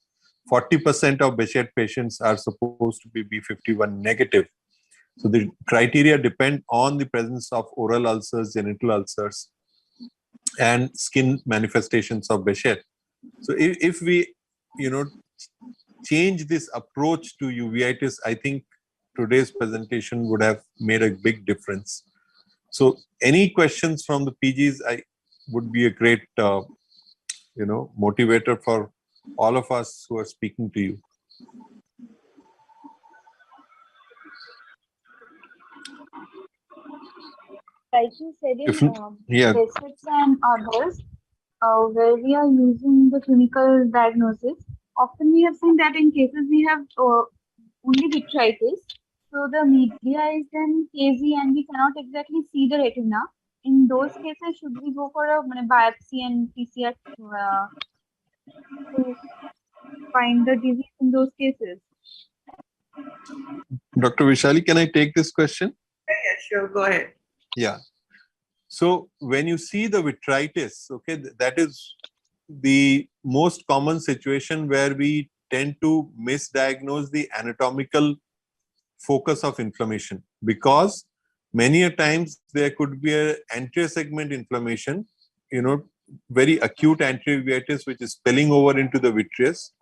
40% of Behçet patients are supposed to be B51 negative. So the criteria depend on the presence of oral ulcers, genital ulcers, and skin manifestations of Behçet. So if we, change this approach to uveitis, I think today's presentation would have made a big difference. So any questions from the PGs would be a great, motivator for all of us who are speaking to you. Like you said in Yeah. Posterior and others, where we are using the clinical diagnosis, often we have seen that in cases we have only vitritis. So the media is then hazy and we cannot exactly see the retina. In those cases, should we go for a biopsy and PCR? find the disease in those cases? Dr. Vishali, can I take this question? Yeah, sure, go ahead. Yeah. So when you see the vitritis, okay, that is the most common situation where we tend to misdiagnose the anatomical focus of inflammation, because many a times there could be an anterior segment inflammation, very acute anterior uveitis which is spilling over into the vitreous.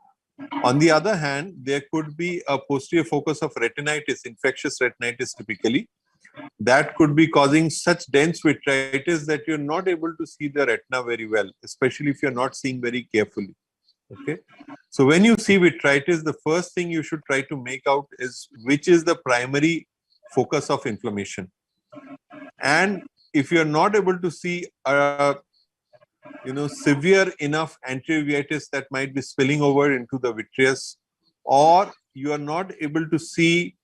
On the other hand, there could be a posterior focus of retinitis, infectious retinitis typically, that could be causing such dense vitritis that you're not able to see the retina very well, especially if you're not seeing very carefully. Okay. So when you see vitritis, the first thing you should try to make out is which is the primary focus of inflammation. And if you're not able to see a severe enough anterior uveitis that might be spilling over into the vitreous, or you are not able to see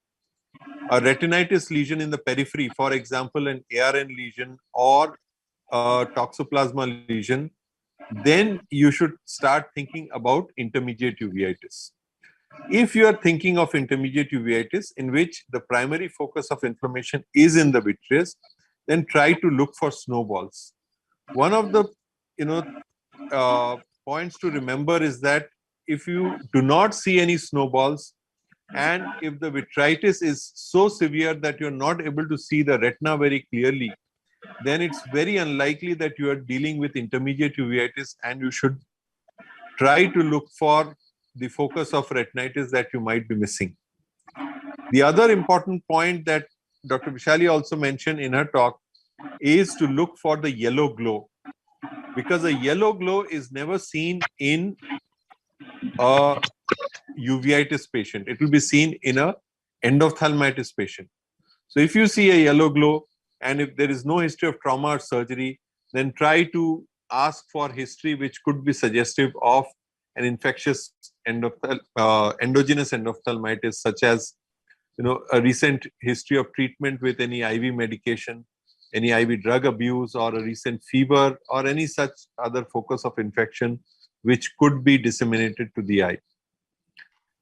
a retinitis lesion in the periphery, for example, an ARN lesion or a toxoplasma lesion, then you should start thinking about intermediate uveitis. If you are thinking of intermediate uveitis in which the primary focus of inflammation is in the vitreous, then try to look for snowballs. One of the points to remember is that if you do not see any snowballs, and if the vitritis is so severe that you're not able to see the retina very clearly, then it's very unlikely that you are dealing with intermediate uveitis, and you should try to look for the focus of retinitis that you might be missing. The other important point that Dr. Vishali also mentioned in her talk is to look for the yellow glow, because a yellow glow is never seen in a uveitis patient. It will be seen in a endophthalmitis patient. So if you see a yellow glow and if there is no history of trauma or surgery, then try to ask for history which could be suggestive of an infectious endogenous endophthalmitis, such as a recent history of treatment with any IV medication, any IV drug abuse, or a recent fever, or any such other focus of infection which could be disseminated to the eye.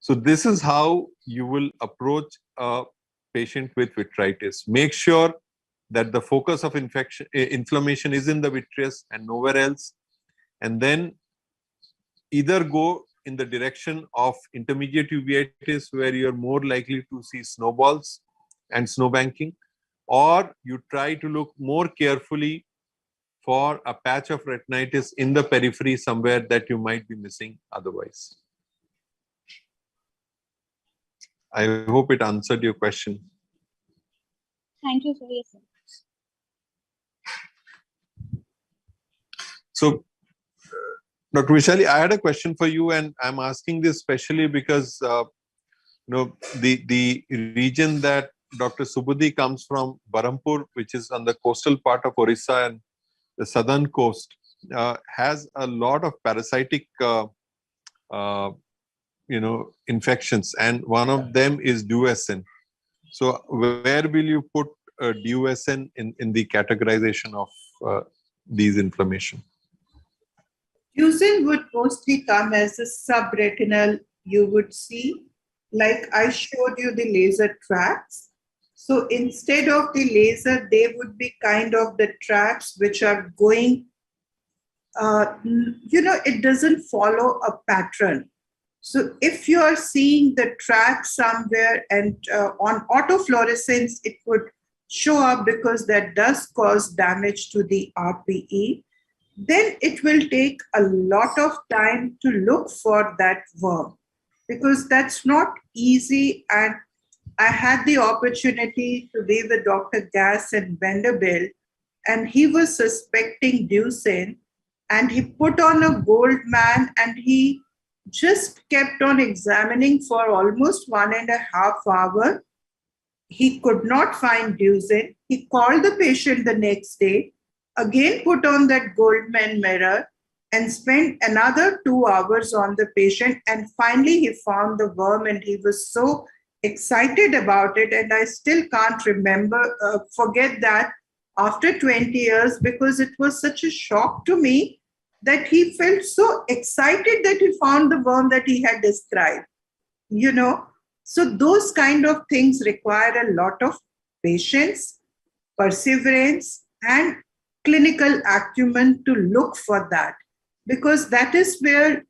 So this is how you will approach a patient with vitritis. Make sure that the focus of inflammation is in the vitreous and nowhere else, and then either go in the direction of intermediate uveitis where you're more likely to see snowballs and snowbanking, or you try to look more carefully for a patch of retinitis in the periphery somewhere that you might be missing otherwise. I hope it answered your question. Thank you, sir. Yes, sir. So, Dr. Vishali, I had a question for you, and I'm asking this especially because the region that Dr. Subudhi comes from, Barampur, which is on the coastal part of Orissa and the southern coast, has a lot of parasitic infections, and one of them is DUSN. So where will you put DUSN in the categorization of these inflammation? DUSN would mostly come as a subretinal, you would see, like I showed you the laser tracks. So instead of the laser, they would be kind of the tracks which are going, it doesn't follow a pattern. So if you are seeing the track somewhere and on autofluorescence, it would show up because that does cause damage to the RPE. Then it will take a lot of time to look for that worm because that's not easy. And I had the opportunity to be with Dr. Gass in Vanderbilt, and he was suspecting DUSN, and he put on a gold man and he just kept on examining for almost 1.5 hours. He could not find DUSN. He called the patient the next day, again put on that Goldman mirror and spent another 2 hours on the patient. And finally, he found the worm and he was so excited about it. And I still can't forget that after 20 years, because it was such a shock to me that he felt so excited that he found the worm that he had described, you know. So those kind of things require a lot of patience, perseverance, and clinical acumen to look for that, because that is where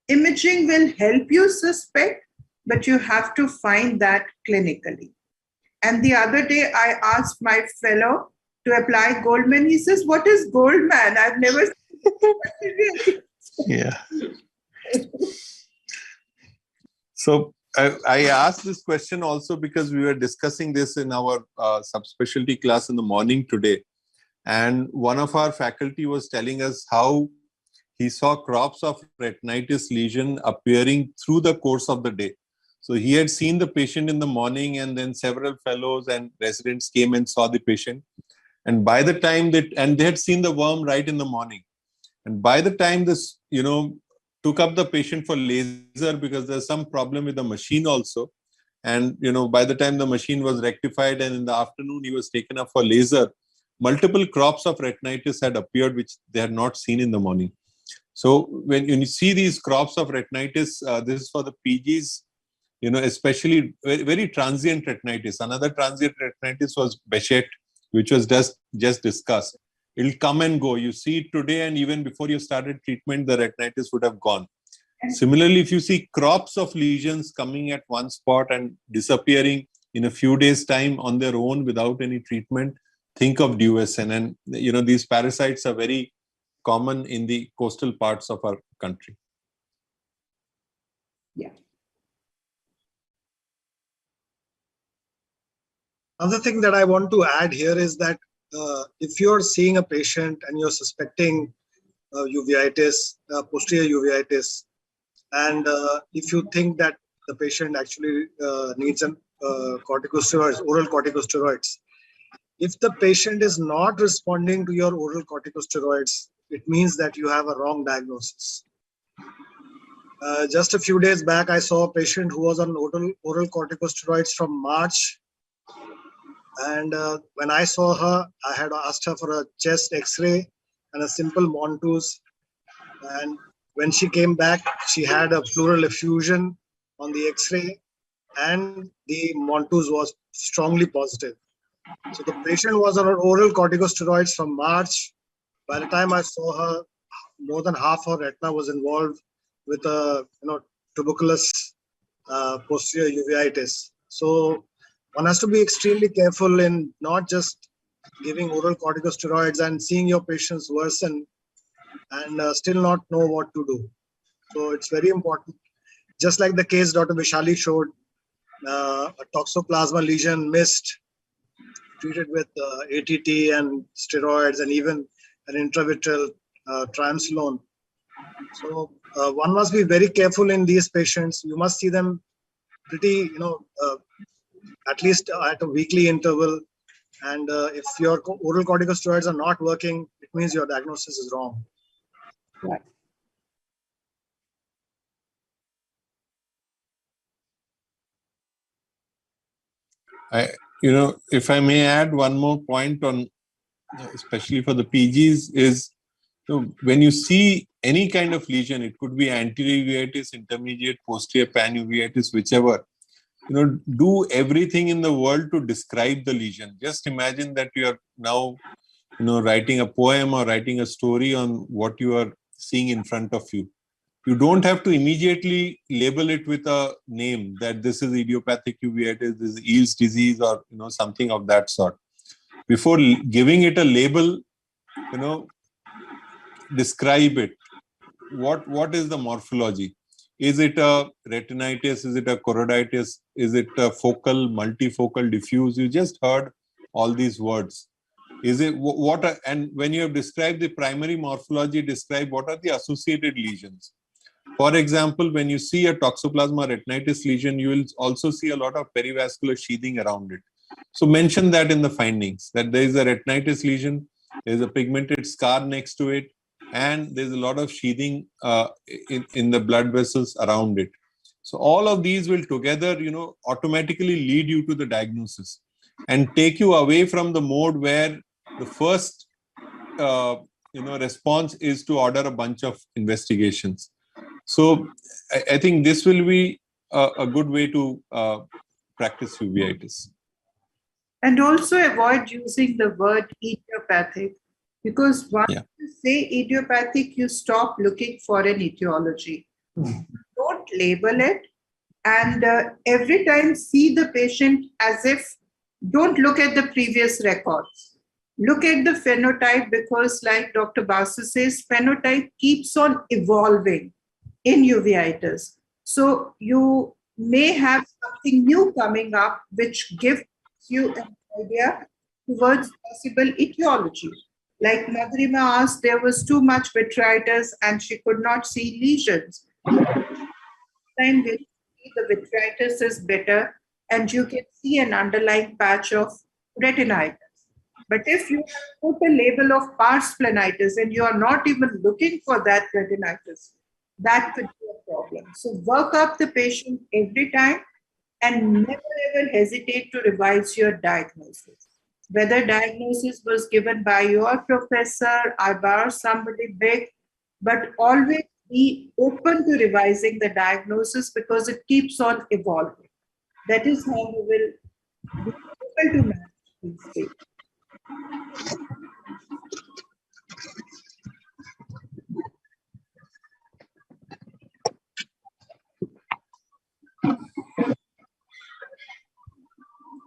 imaging will help you suspect, but you have to find that clinically. And the other day I asked my fellow to apply Goldman. He says, "What is Goldman? I've never seen it." Yeah. So I asked this question also because we were discussing this in our subspecialty class in the morning today. And one of our faculty was telling us how he saw crops of retinitis lesion appearing through the course of the day. So he had seen the patient in the morning, and then several fellows and residents came and saw the patient. And by the time they had seen the worm right in the morning. And by the time this, took up the patient for laser, because there's some problem with the machine also. And, by the time the machine was rectified and in the afternoon he was taken up for laser, multiple crops of retinitis had appeared, which they had not seen in the morning. So when you see these crops of retinitis, this is for the PGs, especially very, very transient retinitis. Another transient retinitis was Behçet, which was just discussed. It'll come and go. You see it today, and even before you started treatment, the retinitis would have gone. Similarly, if you see crops of lesions coming at one spot and disappearing in a few days' time on their own without any treatment, think of DUSN. And, these parasites are very common in the coastal parts of our country. Yeah. Another thing that I want to add here is that if you're seeing a patient and you're suspecting uveitis, posterior uveitis, and if you think that the patient actually needs an corticosteroids, oral corticosteroids, if the patient is not responding to your oral corticosteroids, it means that you have a wrong diagnosis. Just a few days back, I saw a patient who was on oral corticosteroids from March. And when I saw her, I had asked her for a chest X-ray and a simple Montus. And when she came back, she had a pleural effusion on the X-ray, and the Montus was strongly positive. So the patient was on oral corticosteroids from March. By the time I saw her, more than half her retina was involved with a tuberculosis, posterior uveitis. So one has to be extremely careful in not just giving oral corticosteroids and seeing your patients worsen and still not know what to do. So it's very important. Just like the case Dr. Vishali showed, a toxoplasma lesion missed, treated with ATT and steroids and even an intravitreal triamcinolone. So one must be very careful in these patients. You must see them pretty, at least at a weekly interval. And if your oral corticosteroids are not working, it means your diagnosis is wrong. Right. If I may add one more point on, especially for the PGs, is when you see any kind of lesion, it could be anterior uveitis, intermediate, posterior panuveitis, whichever, do everything in the world to describe the lesion. Just imagine that you are now, writing a poem or writing a story on what you are seeing in front of you. You don't have to immediately label it with a name that this is idiopathic uveitis, this is Eales disease, or something of that sort. Before giving it a label, describe it. What is the morphology? Is it a retinitis? Is it a choroiditis? Is it a focal, multifocal, diffuse? You just heard all these words. Is it and when you have described the primary morphology, describe what are the associated lesions. For example, when you see a toxoplasma retinitis lesion, you will also see a lot of perivascular sheathing around it. So mention that in the findings, that there is a retinitis lesion, there is a pigmented scar next to it, and there's a lot of sheathing in the blood vessels around it. So all of these will together, automatically lead you to the diagnosis and take you away from the mode where the first response is to order a bunch of investigations. So I think this will be a good way to practice uveitis. And also avoid using the word idiopathic, because once you say idiopathic, you stop looking for an etiology. Don't label it, and every time see the patient as if, don't look at the previous records. Look at the phenotype, because like Dr. Basu says, phenotype keeps on evolving in uveitis. So you may have something new coming up which gives you an idea towards possible etiology. Like Madhurima asked, there was too much vitritis and she could not see lesions. Time we see the vitritis is better and you can see an underlying patch of retinitis. But if you put a label of pars planitis and you are not even looking for that retinitis, that could be a problem. So work up the patient every time and never ever hesitate to revise your diagnosis. Whether diagnosis was given by your professor, by somebody big, but always be open to revising the diagnosis because it keeps on evolving. That is how we will be able to manage these things.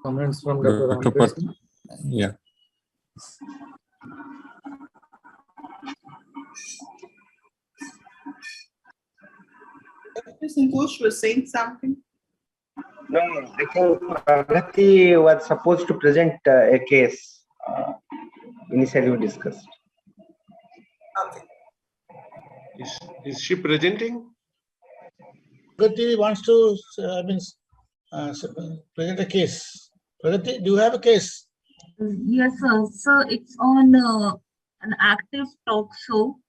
Comments from Dr. Dr. Ramakrishnan? Yeah. Dr. Santosh was saying something. No, I think Pragati was supposed to present a case initially we discussed. Is she presenting? Pragati wants to present a case. Pragati, do you have a case? Yes, sir. So it's on an active talk show.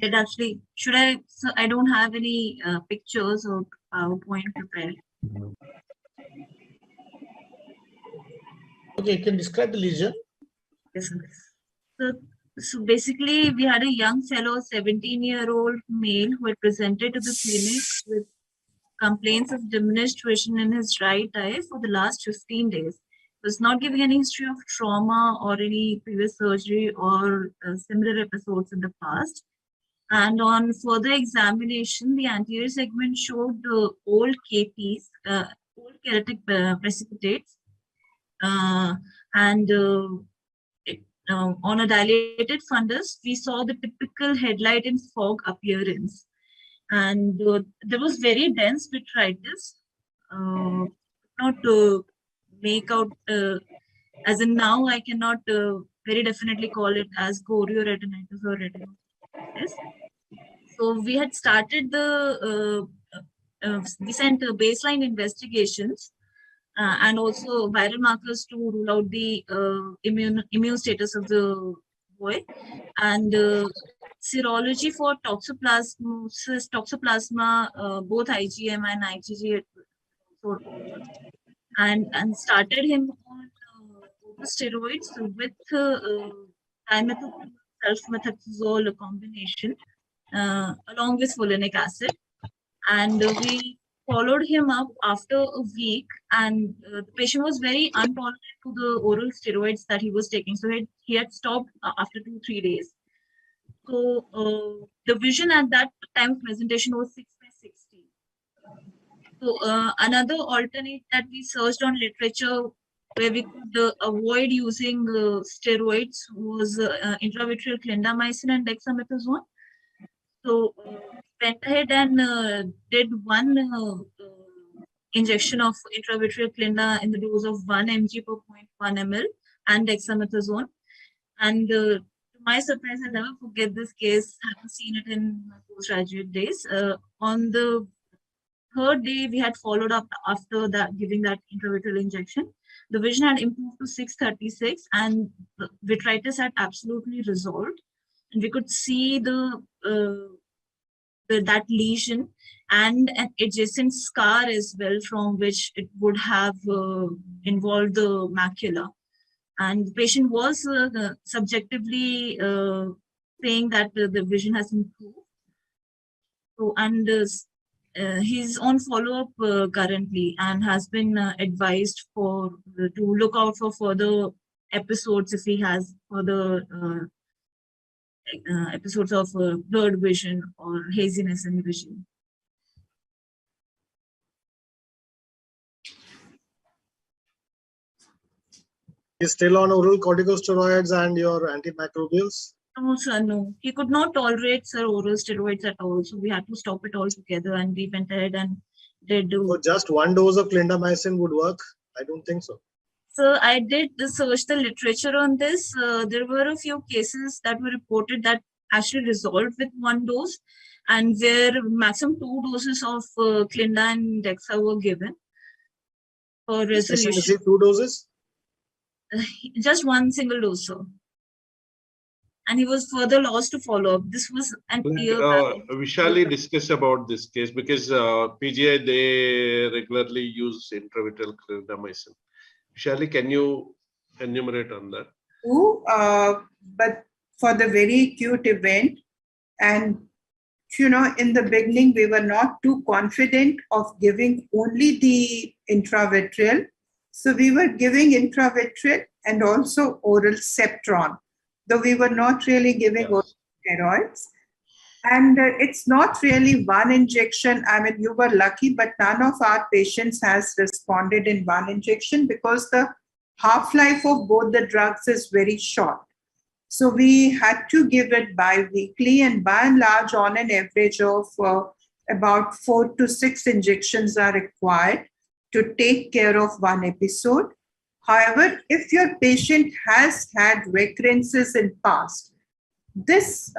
It actually, so I don't have any pictures or PowerPoint prepared. Okay, you can describe the lesion. Yes, sir. So basically, we had a young fellow, 17-year-old male who had presented to the clinic with complaints of diminished vision in his right eye for the last 15 days. Was not giving any history of trauma or any previous surgery or similar episodes in the past. And on further examination, the anterior segment showed the old KPs, old keratic precipitates, and on a dilated fundus, we saw the typical headlight and fog appearance. And there was very dense vitritis, not make out, as in now I cannot very definitely call it as chorioretinitis or retinitis. So we had started we sent baseline investigations and also viral markers to rule out the immune status of the boy, and serology for toxoplasmosis, toxoplasma, both IgM and IgG, and started him on steroids with dimethylphenidate sulfamethoxazole combination along with folinic acid, and we followed him up after a week, and the patient was very intolerant to the oral steroids that he was taking, so he had stopped after 2-3 days. So the vision at that time of presentation was 6/60. So another alternate that we searched on literature where we could avoid using steroids was intravitreal clindamycin and dexamethasone. So went ahead and did one injection of intravitreal clinda in the dose of 1 mg per 0.1 ml and dexamethasone. And to my surprise, I never forget this case. I haven't seen it in my postgraduate days. On the third day, we had followed up after that, giving that intravitreal injection. The vision had improved to 636 and the vitritis had absolutely resolved. And we could see that lesion and an adjacent scar as well, from which it would have involved the macula. And the patient was subjectively saying that the vision has improved. So, and he's on follow-up currently and has been advised for to look out for further episodes if he has further episodes of blurred vision or haziness in vision. He's still on oral corticosteroids and your antimicrobials? No, sir, no. He could not tolerate, sir, oral steroids at all. So we had to stop it altogether, and we went ahead and did do. So just one dose of clindamycin would work? I don't think so. So I did search the literature on this. There were a few cases that were reported that actually resolved with one dose, and where maximum 2 doses of Clinda and Dexa were given for resolution. Received 2 doses? Just one single dose, sir. And he was further lost to follow up. This was an year back. Vishali discuss about this case because PGI, they regularly use intravitreal clindamycin. Vishali, can you enumerate on that? But for the very acute event, and in the beginning, we were not too confident of giving only the intravitreal. So we were giving intravitreal and also oral Septron, though we were not really giving oral steroids. And it's not really one injection. I mean, you were lucky, but none of our patients has responded in one injection because the half-life of both the drugs is very short. So we had to give it bi-weekly, and by and large, on an average of about 4 to 6 injections are required to take care of one episode. However, if your patient has had recurrences in past, this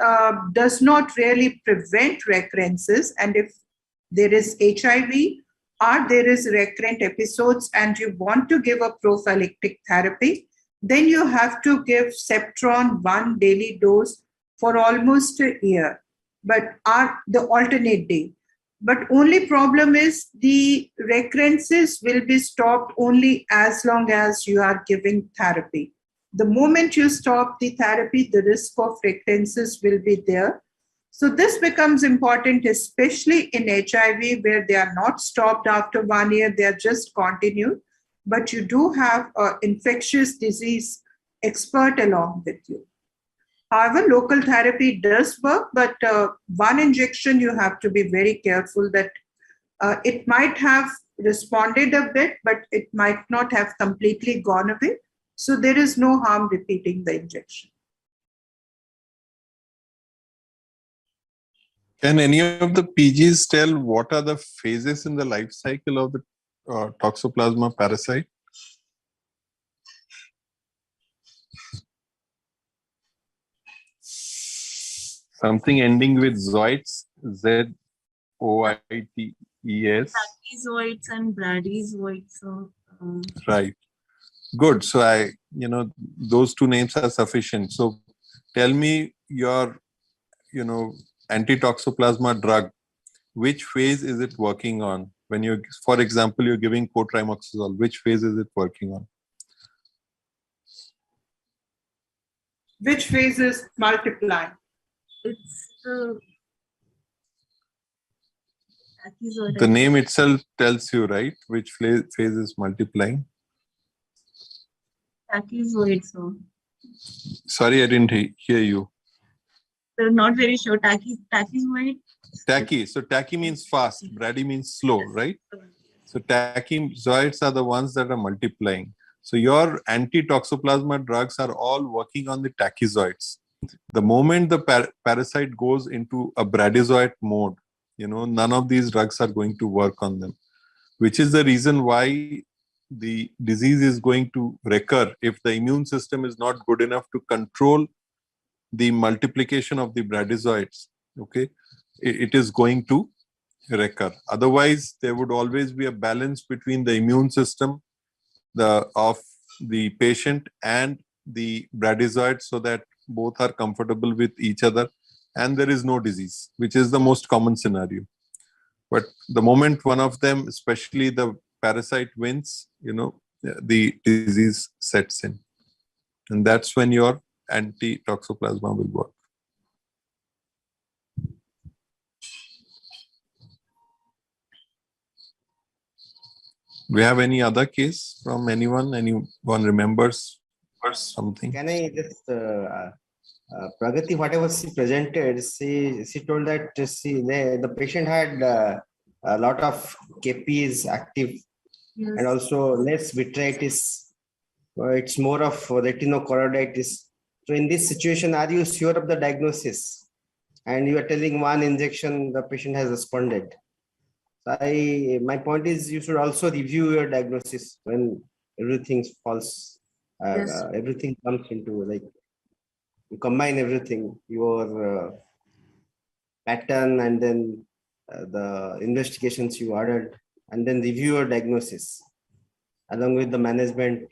does not really prevent recurrences. And if there is HIV or there is recurrent episodes and you want to give a prophylactic therapy, then you have to give Septron 1 daily dose for almost a year, but the alternate day. But only problem is the recurrences will be stopped only as long as you are giving therapy. The moment you stop the therapy, the risk of recurrences will be there. So this becomes important, especially in HIV, where they are not stopped after 1 year, they are just continued. But you do have an infectious disease expert along with you. However, local therapy does work, but one injection, you have to be very careful that it might have responded a bit, but it might not have completely gone away. So there is no harm repeating the injection. Can any of the PGs tell what are the phases in the life cycle of the Toxoplasma parasite? Something ending with zoids, Z-O-I-T-E-S. Brachyzoids and bradyzoids. Right. Good. So those 2 names are sufficient. So tell me your, anti-Toxoplasma drug, which phase is it working on? When you, for example, you're giving cotrimoxazole, which phase is it working on? Which phase is multiplying? It's the name itself tells you, right? Which phase is multiplying? Tachyzoid, so. Sorry, I didn't hear you. They're not very sure. Tachyzoid. Tachy. So tachy means fast. Brady means slow, right? So tachyzoids are the ones that are multiplying. So your anti-Toxoplasma drugs are all working on the tachyzoids. The moment the parasite goes into a bradyzoid mode, none of these drugs are going to work on them, which is the reason why the disease is going to recur if the immune system is not good enough to control the multiplication of the bradyzoids. Okay, it is going to recur. Otherwise, there would always be a balance between the immune system of the patient and the bradyzoid, so that both are comfortable with each other and there is no disease, which is the most common scenario. But the moment one of them, especially the parasite, wins, the disease sets in. And that's when your anti-toxoplasma will work. Do we have any other case from anyone? Anyone remembers or something? Can I just, Pragati, whatever she presented, she told that the patient had a lot of KPs active and also less vitritis. It's more of retinochoroiditis. So in this situation, are you sure of the diagnosis? And you are telling one injection, the patient has responded. My point is you should also review your diagnosis when everything falls, everything comes into, like, you combine everything, your pattern and then the investigations you ordered, and then review your diagnosis along with the management,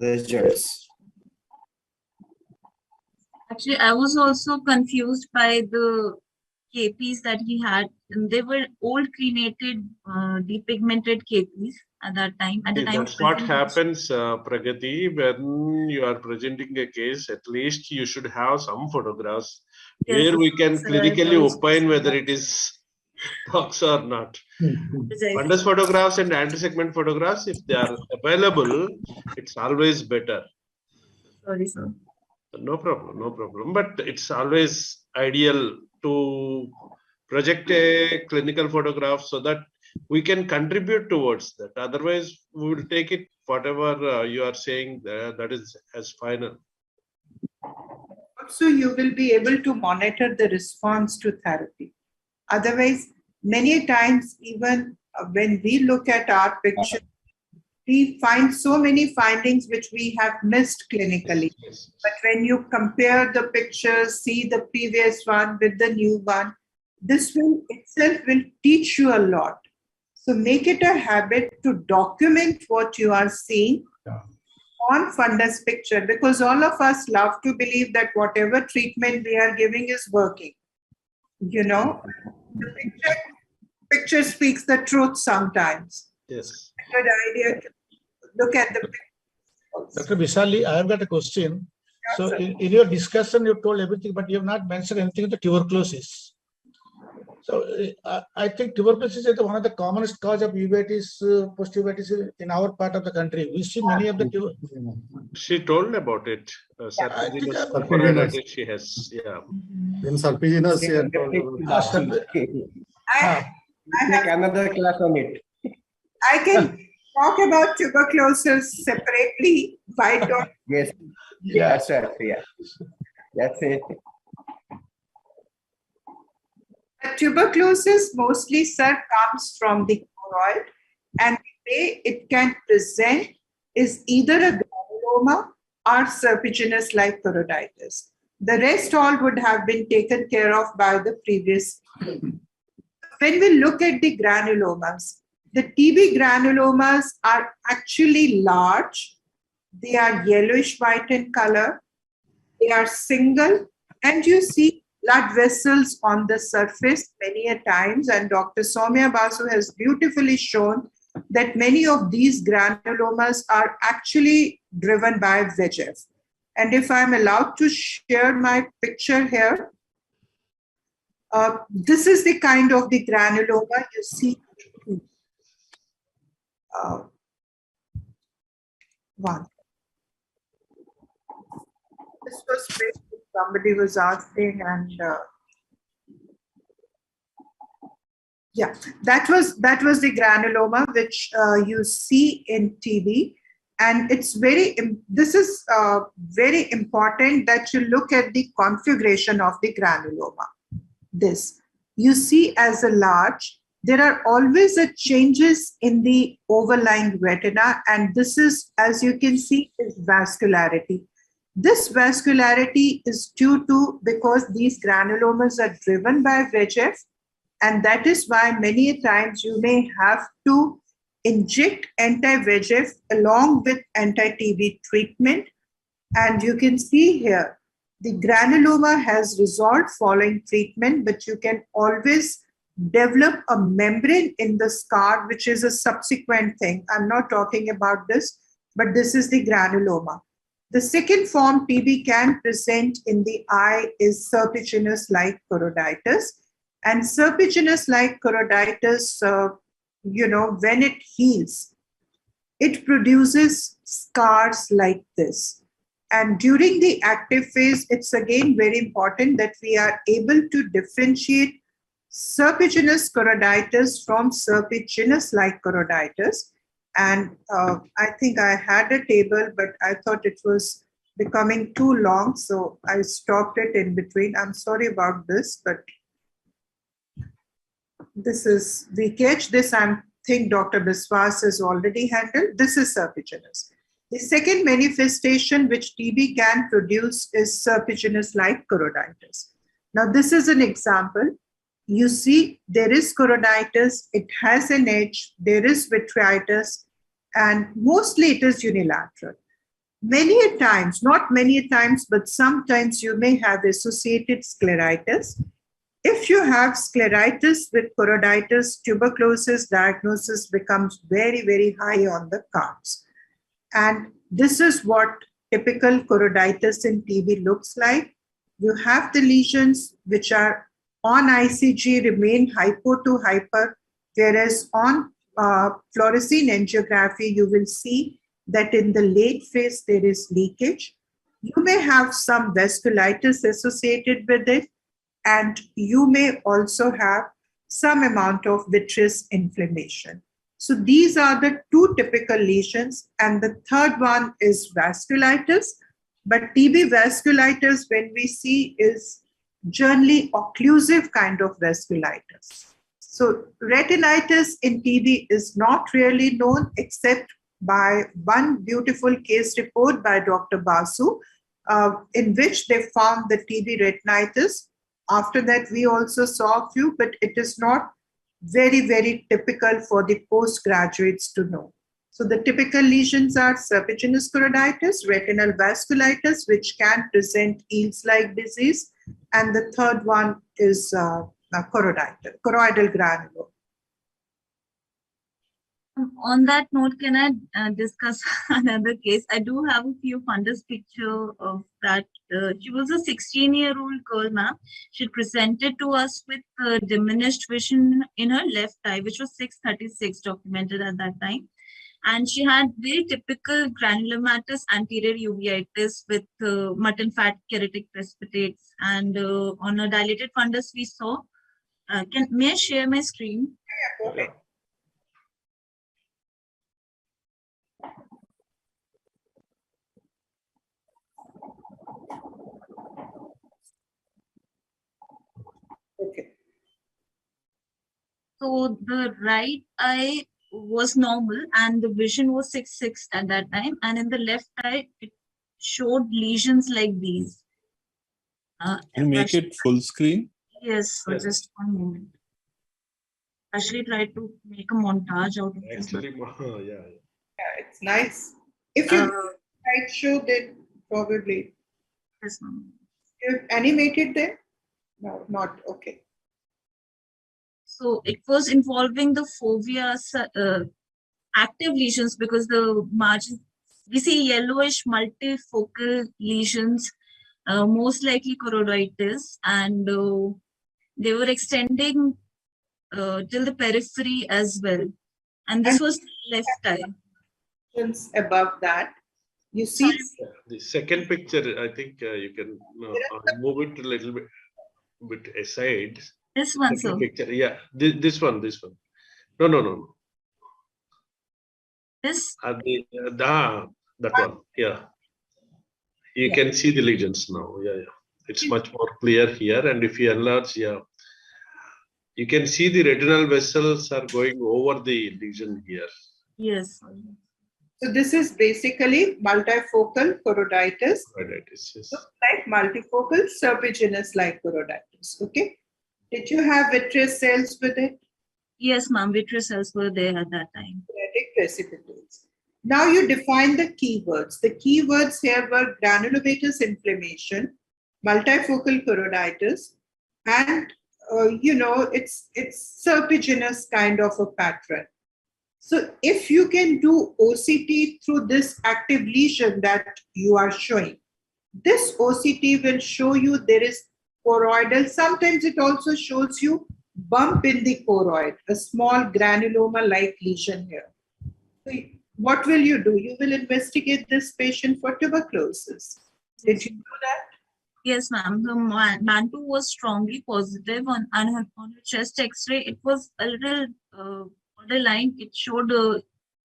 results. Actually, I was also confused by the KPs that he had. And they were old crenated, depigmented KPs at that time. At the time That's what happens, Pragati, when you are presenting a case. At least you should have some photographs where we can clinically opine whether it is tox or not. Fundus photographs and anti-segment photographs, if they are available, it's always better. Sorry, sir. No problem. But it's always ideal to project a clinical photograph so that we can contribute towards that. Otherwise, we will take it whatever you are saying that is as final. Also, you will be able to monitor the response to therapy. Otherwise, many times, even when we look at our picture, we find so many findings which we have missed clinically. Yes. But when you compare the pictures, see the previous one with the new one, this will itself will teach you a lot. So make it a habit to document what you are seeing on fundus picture, because all of us love to believe that whatever treatment we are giving is working. You know, the picture speaks the truth sometimes. Yes. Good idea to look at the picture. Dr. Visali, I have got a question. So in your discussion, you told everything, but you have not mentioned anything about tuberculosis. So I think tuberculosis is one of the commonest cause of uveitis, post-uveitis in our part of the country. We see many of the She told about it. Serpiginous. She has, yeah. In serpiginous, I Take another class on it. I can talk about tuberculosis separately. Why don't? Yes. Yeah, sir. Yeah. That's it. Tuberculosis mostly, sir, comes from the choroid, and the way it can present is either a granuloma or serpiginous like choroiditis. The rest all would have been taken care of by the previous. When we look at the granulomas, the TB granulomas are actually large. They are yellowish white in color. They are single, and you see blood vessels on the surface many a times. And Dr. Soumya Basu has beautifully shown that many of these granulomas are actually driven by VEGF. And if I'm allowed to share my picture here, this is the kind of the granuloma you see. One. This was somebody was asking, and yeah, that was the granuloma which you see in TB, and it's this is very important that you look at the configuration of the granuloma. This you see as a large. There are always changes in the overlying retina, and this is, as you can see, is vascularity. This vascularity is due to because these granulomas are driven by VEGF, and that is why many times you may have to inject anti-VEGF along with anti-TB treatment. And you can see here, the granuloma has resolved following treatment, but you can always develop a membrane in the scar, which is a subsequent thing. I'm not talking about this. but this is the granuloma. The second form TB can present in the eye is serpiginous-like choroiditis. And serpiginous-like choroiditis, when it heals, it produces scars like this. And during the active phase, it's again very important that we are able to differentiate serpiginous choroiditis from serpiginous-like choroiditis. And I think I had a table, but I thought it was becoming too long, so I stopped it in between. I'm sorry about this, but this is leakage. This I think Dr. Biswas has already handled. This is serpiginous. The second manifestation which TB can produce is serpiginous-like choroiditis. Now, this is an example. You see, there is choroiditis, it has an edge, there is vitritis, and mostly it is unilateral. Many a times, not many a times, but sometimes you may have associated scleritis. If you have scleritis with choroiditis, tuberculosis diagnosis becomes very, very high on the cards. And this is what typical choroiditis in TB looks like. You have the lesions which are on ICG remain hypo to hyper, whereas on fluorescein angiography, you will see that in the late phase, there is leakage. You may have some vasculitis associated with it, and you may also have some amount of vitreous inflammation. So these are the two typical lesions, and the third one is vasculitis. But TB vasculitis, when we see, is generally occlusive kind of vasculitis. So retinitis in TB is not really known except by one beautiful case report by Dr. Basu, in which they found the TB retinitis. After that, we also saw a few, but it is not very, very typical for the postgraduates to know. So the typical lesions are serpiginous choroiditis, retinal vasculitis, which can present EIZOC disease, and the third one is choroidal granuloma. On that note, can I discuss another case? I do have a few fundus picture of that. She was a 16-year-old girl, ma'am. She presented to us with diminished vision in her left eye, which was 636 documented at that time. And she had very typical granulomatous anterior uveitis with mutton fat keratic precipitates. And on a dilated fundus, we saw. May I share my screen? Yeah, okay. Okay. So the right eye was normal and the vision was 6/6 at that time. And in the left eye, it showed lesions like these. Can you make it full screen? Yes, so just one moment. Actually, try to make a montage out of this. Actually, yeah. Yeah, it's nice. If you right show, then probably. Yes, ma'am. You've animated there? No, not okay. So it was involving the fovea active lesions because the margins, we see yellowish multifocal lesions, most likely choroiditis, and they were extending till the periphery as well. And this was left eye. Above that, you see. The second picture, I think you can move it a little bit aside. This one, sir. Picture. Yeah, this one. No. This? That one. Yeah. You can see the lesions now. Yeah. It's much more clear here. And if you enlarge, you can see the retinal vessels are going over the lesion here. Yes. So this is basically multifocal choroiditis. Choroiditis, yes. Looks like multifocal serpiginous-like choroiditis. Okay. Did you have vitreous cells with it? Yes, ma'am. Vitreous cells were there at that time. Keratic precipitates. Now you define the keywords. The keywords here were granulomatous inflammation, multifocal choroiditis, and it's serpiginous kind of a pattern. So if you can do OCT through this active lesion that you are showing, this OCT will show you there is choroidal. Sometimes it also shows you bump in the choroid, a small granuloma-like lesion here. So what will you do? You will investigate this patient for tuberculosis. Did you do that? Yes, ma'am. The MAN2 was strongly positive on her chest X-ray. It was a little borderline. It showed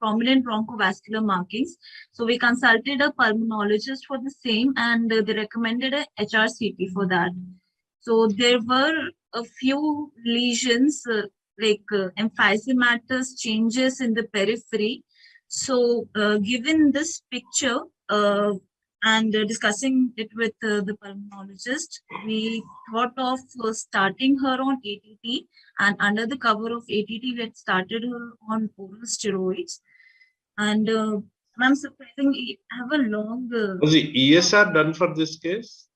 prominent bronchovascular markings. So we consulted a pulmonologist for the same, and they recommended a HRCT for that. So there were a few lesions like emphysematous changes in the periphery. So given this picture and discussing it with the pulmonologist, we thought of starting her on ATT, and under the cover of ATT, we had started her on oral steroids. And I'm surprisingly have a long. Was the ESR done for this case?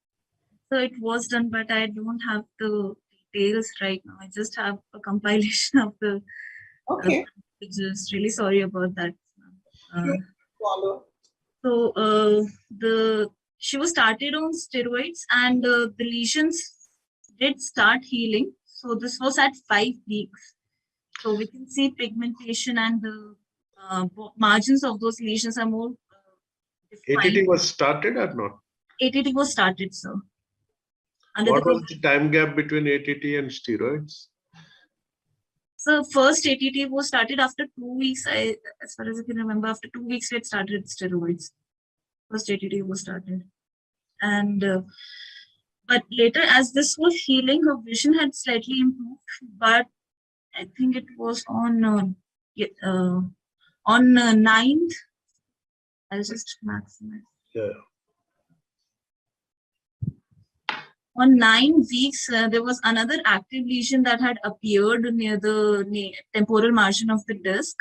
So it was done, but I don't have the details right now. I just have a compilation of the. Okay. Just really sorry about that. Follow. So she was started on steroids, and the lesions did start healing. So this was at 5 weeks. So we can see pigmentation, and the margins of those lesions are more defined. ATT was started or not? ATT was started, sir. What was the time gap between ATT and steroids? So first ATT was started after 2 weeks. As far as I can remember, after 2 weeks we had started steroids. First ATT was started, and but later, as this was healing, her vision had slightly improved. But I think it was on 9th. I'll just maximize. Yeah. On 9 weeks, there was another active lesion that had appeared near the temporal margin of the disc,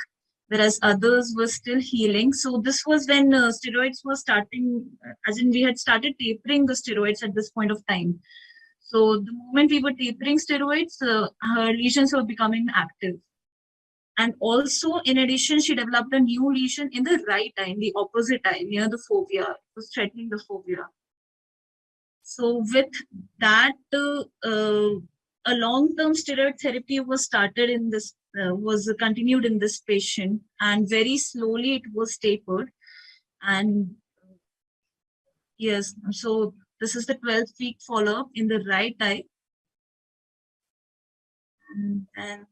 whereas others were still healing. So this was when steroids were starting, as in we had started tapering the steroids at this point of time. So the moment we were tapering steroids, her lesions were becoming active. And also, in addition, she developed a new lesion in the right eye, in the opposite eye, near the fovea. It was threatening the fovea. So with that, a long-term steroid therapy was started in this, was continued in this patient, and very slowly it was tapered. And yes, so this is the 12th week follow-up in the right eye. And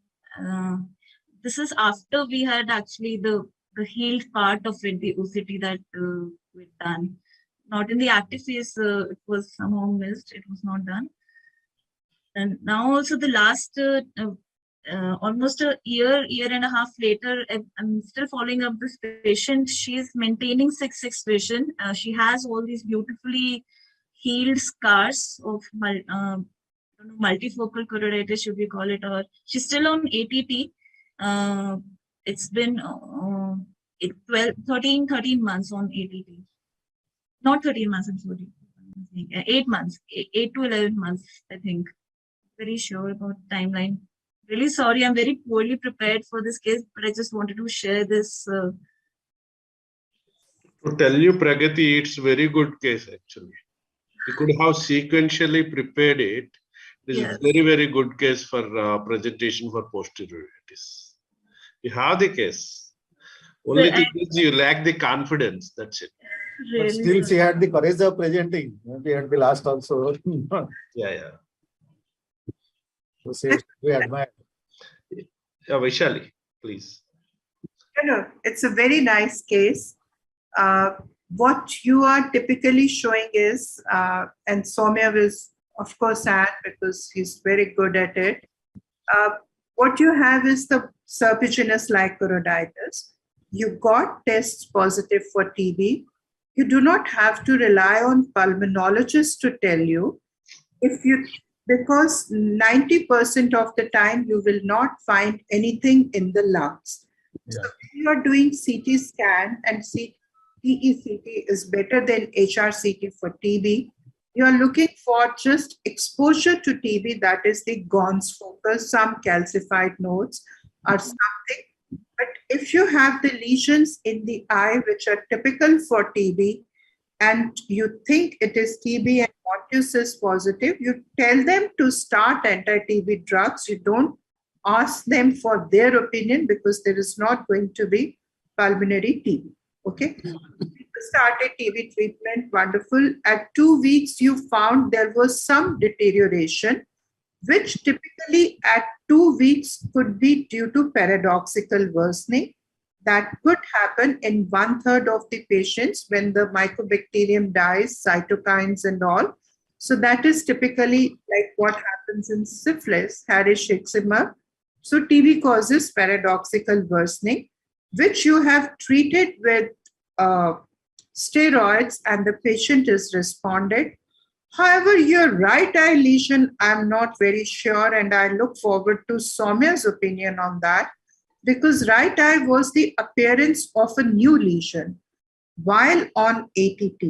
this is after we had actually the healed part of it, the OCT that we'd done. Not in the active phase, it was somehow missed, it was not done. And now also the last, almost a year and a half later, I'm still following up this patient. She is maintaining 6/6 vision. She has all these beautifully healed scars of multifocal choroiditis, should we call it, or she's still on ATT. It's been 13 months on ATT. Not 13 months, I'm sorry. 8 months, 8 to 11 months, I think. Very sure about the timeline. Really sorry, I'm very poorly prepared for this case, but I just wanted to share this. To tell you, Pragati, it's very good case actually. You could have sequentially prepared it. This is very, very good case for presentation for posterior uveitis. You have the case. Only thing is you lack the confidence. That's it. But still, she had the courage of presenting. Maybe at the last also. Yeah. So we admire. Yeah, Vaishali, please. No, it's a very nice case. What you are typically showing is, and Soumya will of course add because he's very good at it. What you have is the serpiginous-like choroiditis. You got tests positive for TB. You do not have to rely on pulmonologists to tell you because 90% of the time you will not find anything in the lungs. Yeah. So if you are doing CT scan and TECT is better than HRCT for TB, you are looking for just exposure to TB, that is the Gons focus, some calcified nodes or something. But if you have the lesions in the eye which are typical for TB, and you think it is TB and Mortius is positive, you tell them to start anti-TB drugs. You don't ask them for their opinion because there is not going to be pulmonary TB. Okay? Started TB treatment, wonderful. At 2 weeks, you found there was some deterioration, which typically at 2 weeks could be due to paradoxical worsening. That could happen in 1/3 of the patients when the mycobacterium dies, cytokines and all. So that is typically like what happens in syphilis, Harish eczema. So TB causes paradoxical worsening, which you have treated with steroids and the patient is responded. However, your right eye lesion, I'm not very sure, and I look forward to Soumya's opinion on that, because right eye was the appearance of a new lesion while on ATT.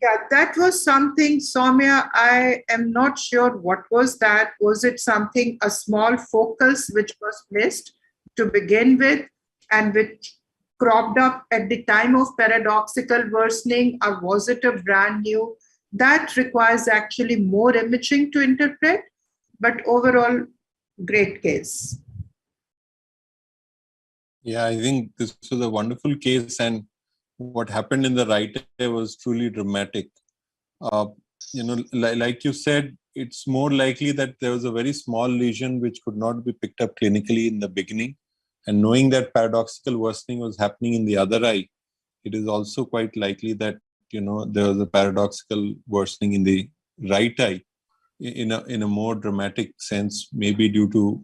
Yeah, that was something, Soumya, I am not sure what was that. Was it something, a small focus which was missed to begin with and which cropped up at the time of paradoxical worsening, or was it a brand new? That requires actually more imaging to interpret, but overall, great case. Yeah, I think this was a wonderful case, and what happened in the right eye was truly dramatic. Like you said, it's more likely that there was a very small lesion which could not be picked up clinically in the beginning. And knowing that paradoxical worsening was happening in the other eye, it is also quite likely that, there was a paradoxical worsening in the right eye in a more dramatic sense, maybe due to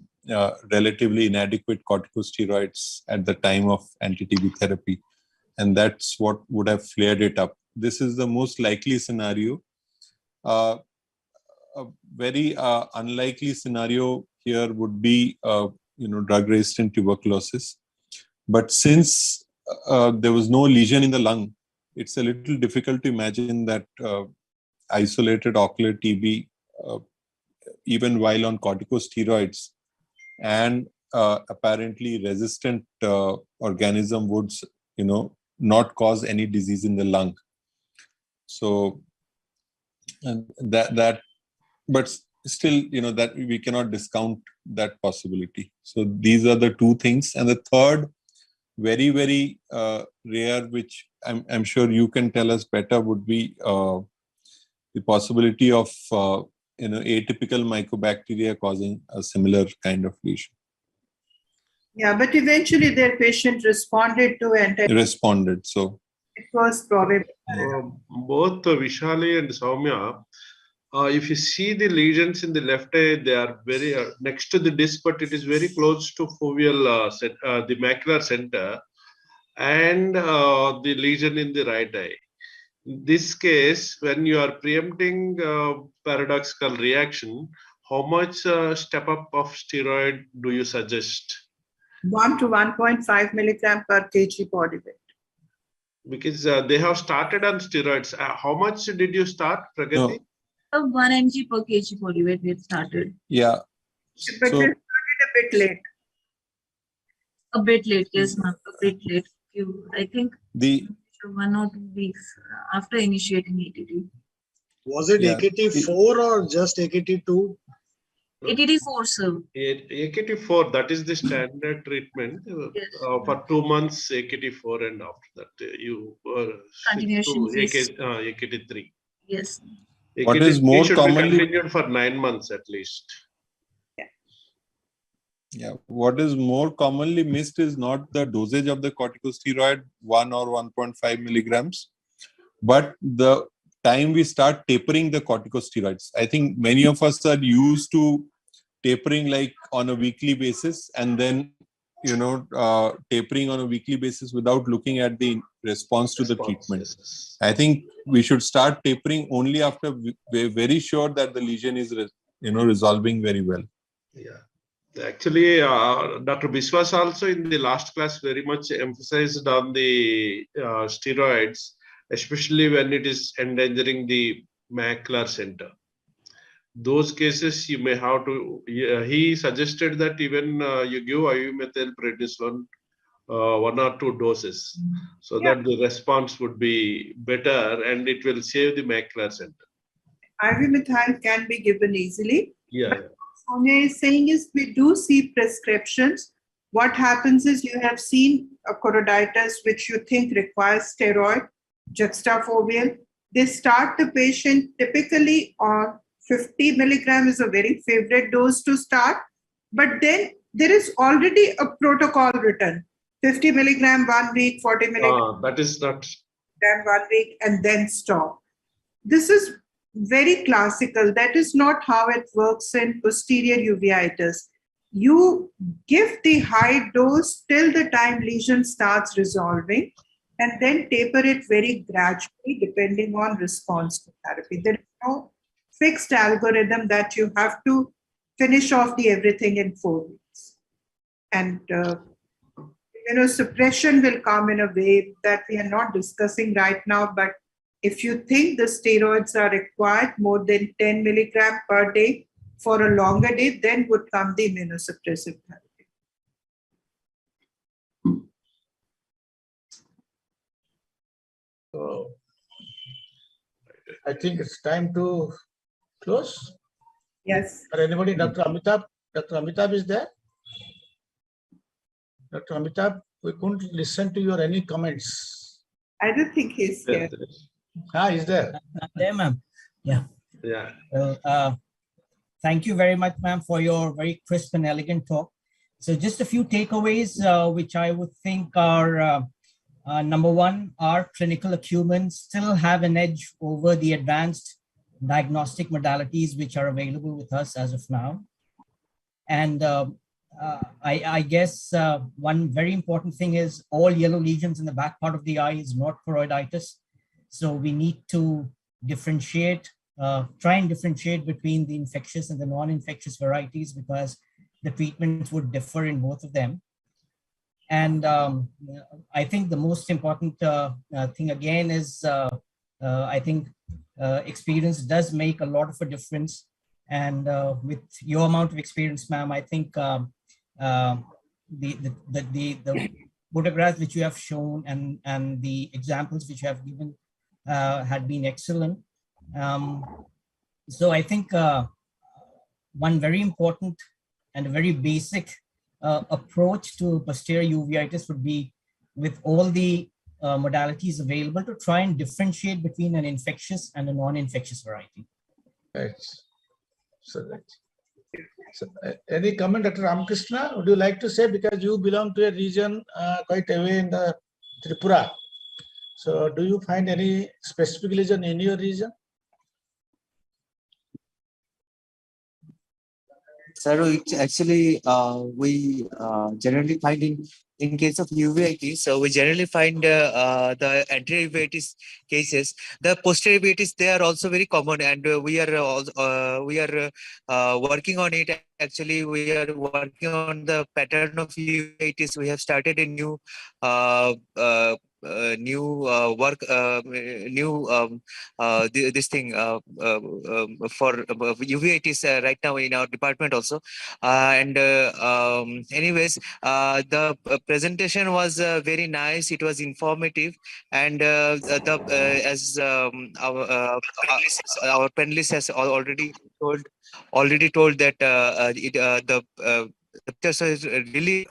relatively inadequate corticosteroids at the time of anti-TB therapy. And that's what would have flared it up. This is the most likely scenario. A very unlikely scenario here would be, drug-resistant tuberculosis. But since there was no lesion in the lung, it's a little difficult to imagine that isolated ocular TB, even while on corticosteroids, and apparently resistant organism would, not cause any disease in the lung. So, and but still, that we cannot discount that possibility. So these are the two things. And the third, very, very rare, which I'm sure you can tell us better, would be the possibility of, atypical mycobacteria causing a similar kind of lesion. Yeah, but eventually their patient responded to Responded, so. It was probably. Both Vishali and Soumya, if you see the lesions in the left eye, they are very next to the disc, but it is very close to foveal, the macular center, and the lesion in the right eye. In this case, when you are preempting paradoxical reaction, how much step up of steroid do you suggest? 1 to 1.5 milligram per kg body weight. Because they have started on steroids. How much did you start, Pragati? No. 1 mg per kg body weight we had started. Yeah. But they started a bit late. A bit late, yes, ma'am. A bit late. I think the 1 or 2 weeks after initiating ATT. Was it AKT4 or just AKT2? ATT4, sir. AKT4, that is the standard treatment. Yes. For 2 months, AKT4, and after that, you Continuation AKT3. Yes. AKT3 what is more should commonly be continued for 9 months at least. Yeah, what is more commonly missed is not the dosage of the corticosteroid, 1 or 1.5 milligrams, but the time we start tapering the corticosteroids. I think many of us are used to tapering like on a weekly basis, and then tapering on a weekly basis without looking at the response to the treatment. I think we should start tapering only after we're very sure that the lesion is resolving very well. Yeah. Actually, Dr. Biswas also in the last class very much emphasized on the steroids, especially when it is endangering the macular center. those cases you may have to, he suggested that even you give ivermectin-prednisolone 1 or 2 doses, so that the response would be better and it will save the macular center. Ivermectin can be given easily. Yeah. Sonia is saying is we do see prescriptions. What happens is you have seen a choroiditis which you think requires steroid, juxtafoveal. They start the patient typically on 50 milligram is a very favorite dose to start, but then there is already a protocol written. 50 milligram 1 week, 40 milligram. That is not. Then 1 week and then stop. This is very classical. That is not how it works in posterior uveitis. You give the high dose till the time lesion starts resolving and then taper it very gradually depending on response to therapy. There is no fixed algorithm that you have to finish off the everything in 4 weeks. And suppression will come in a way that we are not discussing right now, but if you think the steroids are required more than 10 milligram per day for a longer day, then would come the immunosuppressive therapy. So I think it's time to close. Yes. Or anybody, Dr. Amitabh? Dr. Amitabh is there? Dr. Amitabh, we couldn't listen to your any comments. I don't think he's here. He's there. There, ma'am. Yeah. Yeah. Thank you very much, ma'am, for your very crisp and elegant talk. So just a few takeaways, which I would think are, number one, our clinical acumen still have an edge over the advanced diagnostic modalities which are available with us as of now. And I guess one very important thing is all yellow lesions in the back part of the eye is not choroiditis. So we need to differentiate, try and differentiate between the infectious and the non-infectious varieties because the treatments would differ in both of them. And I think the most important thing again is I think experience does make a lot of a difference. And with your amount of experience, ma'am, I think the photographs which you have shown and the examples which you have given had been excellent. So I think one very important and a very basic approach to posterior uveitis would be with all the modalities available to try and differentiate between an infectious and a non-infectious variety. Right. So, any comment, Dr. Ramakrishna, would you like to say, because you belong to a region quite away in the Tripura. So do you find any specific lesion in your region? Sir, actually, we generally find in case of uveitis, so we generally find the anterior uveitis cases. The posterior uveitis, they are also very common, and we are working on it. Actually, we are working on the pattern of uveitis. We have started a new this thing for uveitis right now in our department also. Anyways, the presentation was very nice. It was informative, and as our panelists has already told that the lectures is really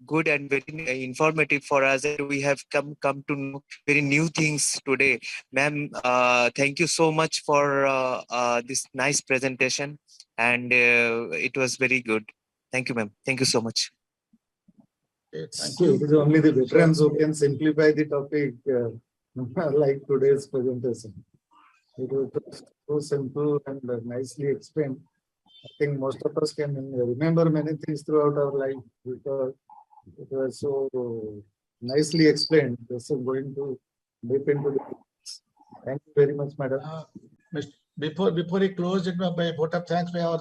good and very informative for us, and we have come to know very new things today. Ma'am, thank you so much for this nice presentation, and it was very good. Thank you, ma'am. Thank you so much. Thank you. It is only the veterans who can simplify the topic like today's presentation. It was so simple and nicely explained. I think most of us can remember many things throughout our life because it was so nicely explained. This is going to deep into the. Thank you very much, madam. Before he closed it, by vote of thanks by our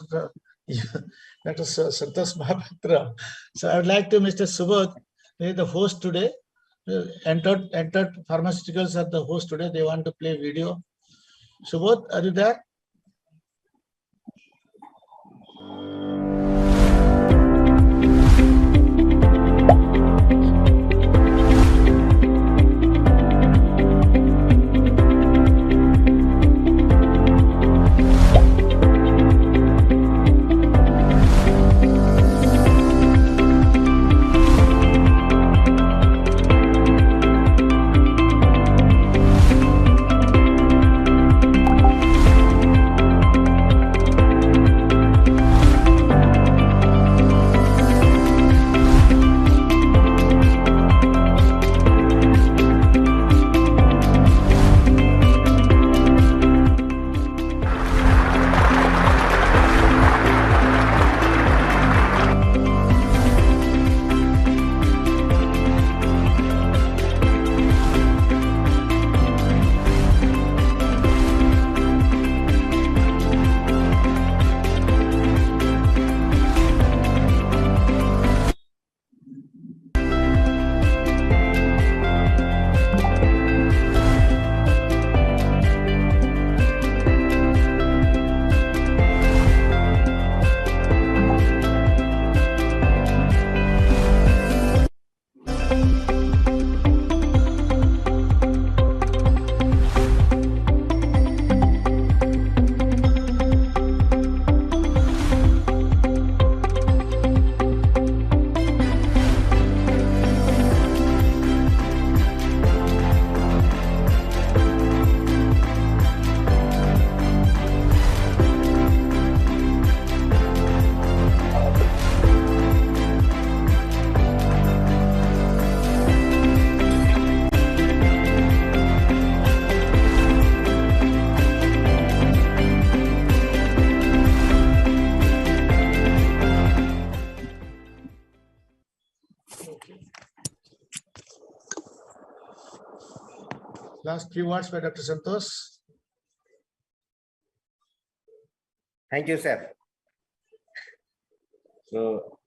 Dr. Santosh Mahapatra. So I would like to Mr. Subodh, the host today. Entered Pharmaceuticals are the host today. They want to play video. Subodh, are you there? Last few words by Dr. Santosh. Thank you, sir. So,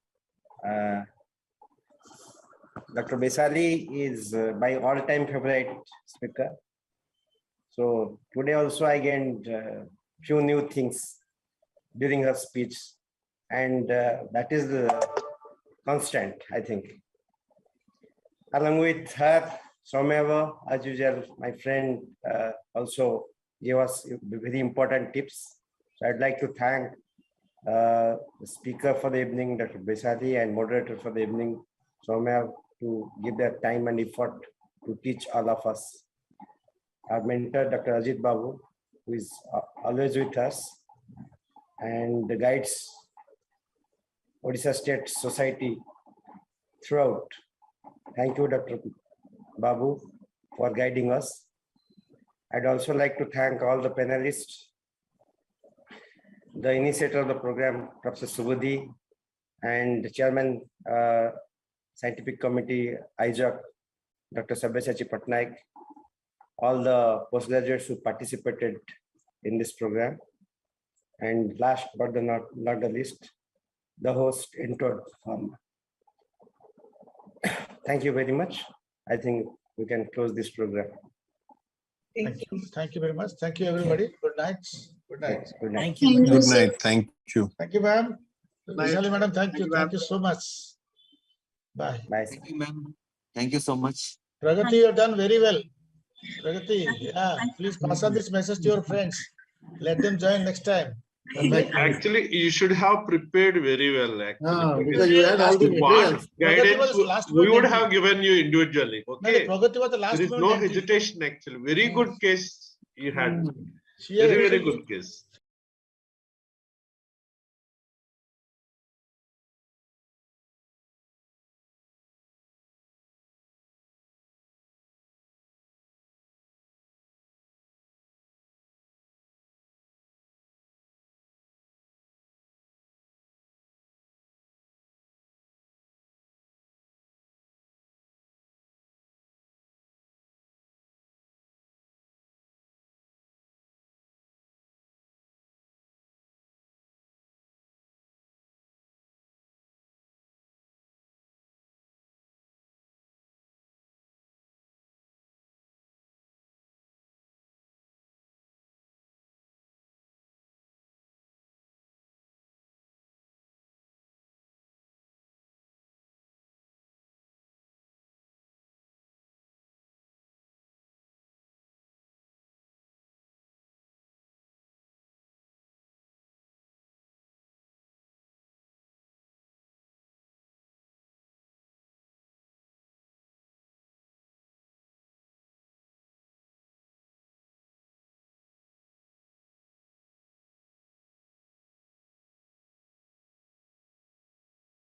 Dr. Besali is my all-time favorite speaker. So today also I gained few new things during her speech, and that is the constant, I think. Along with her, Soumya, as usual, my friend also gave us very important tips. So I'd like to thank the speaker for the evening, Dr. Besali, and moderator for the evening, Soumya, to give their time and effort to teach all of us. Our mentor, Dr. Ajit Babu, who is always with us and guides Odisha State Society throughout. Thank you, Dr. Babu, for guiding us. I'd also like to thank all the panelists, the initiator of the program, Professor Subodhi, and the chairman, Scientific Committee, EIZOC, Dr. Sabyasachi Patnaik, all the postgraduates who participated in this program. And last but not the least, the host, Intro Pharma. Thank you very much. I think we can close this program. Thank you. Thank you very much. Thank you, everybody. Good night. Good night. Yes, good night. Thank you. Good night. Thank you. Thank you, ma'am. Vishali, madam, thank you. Thank you so much. Bye. Bye. Thank you, ma'am. Thank you so much. Pragati, you have done very well. Pragati, yeah, please pass on this message to your friends. Let them join next time. Actually, you should have prepared very well. Actually, because you had all the materials. guidance we would have given you individually. Okay, Pragati was the last there is one no entry. hesitation. Actually, very good case you had. She had Very good case.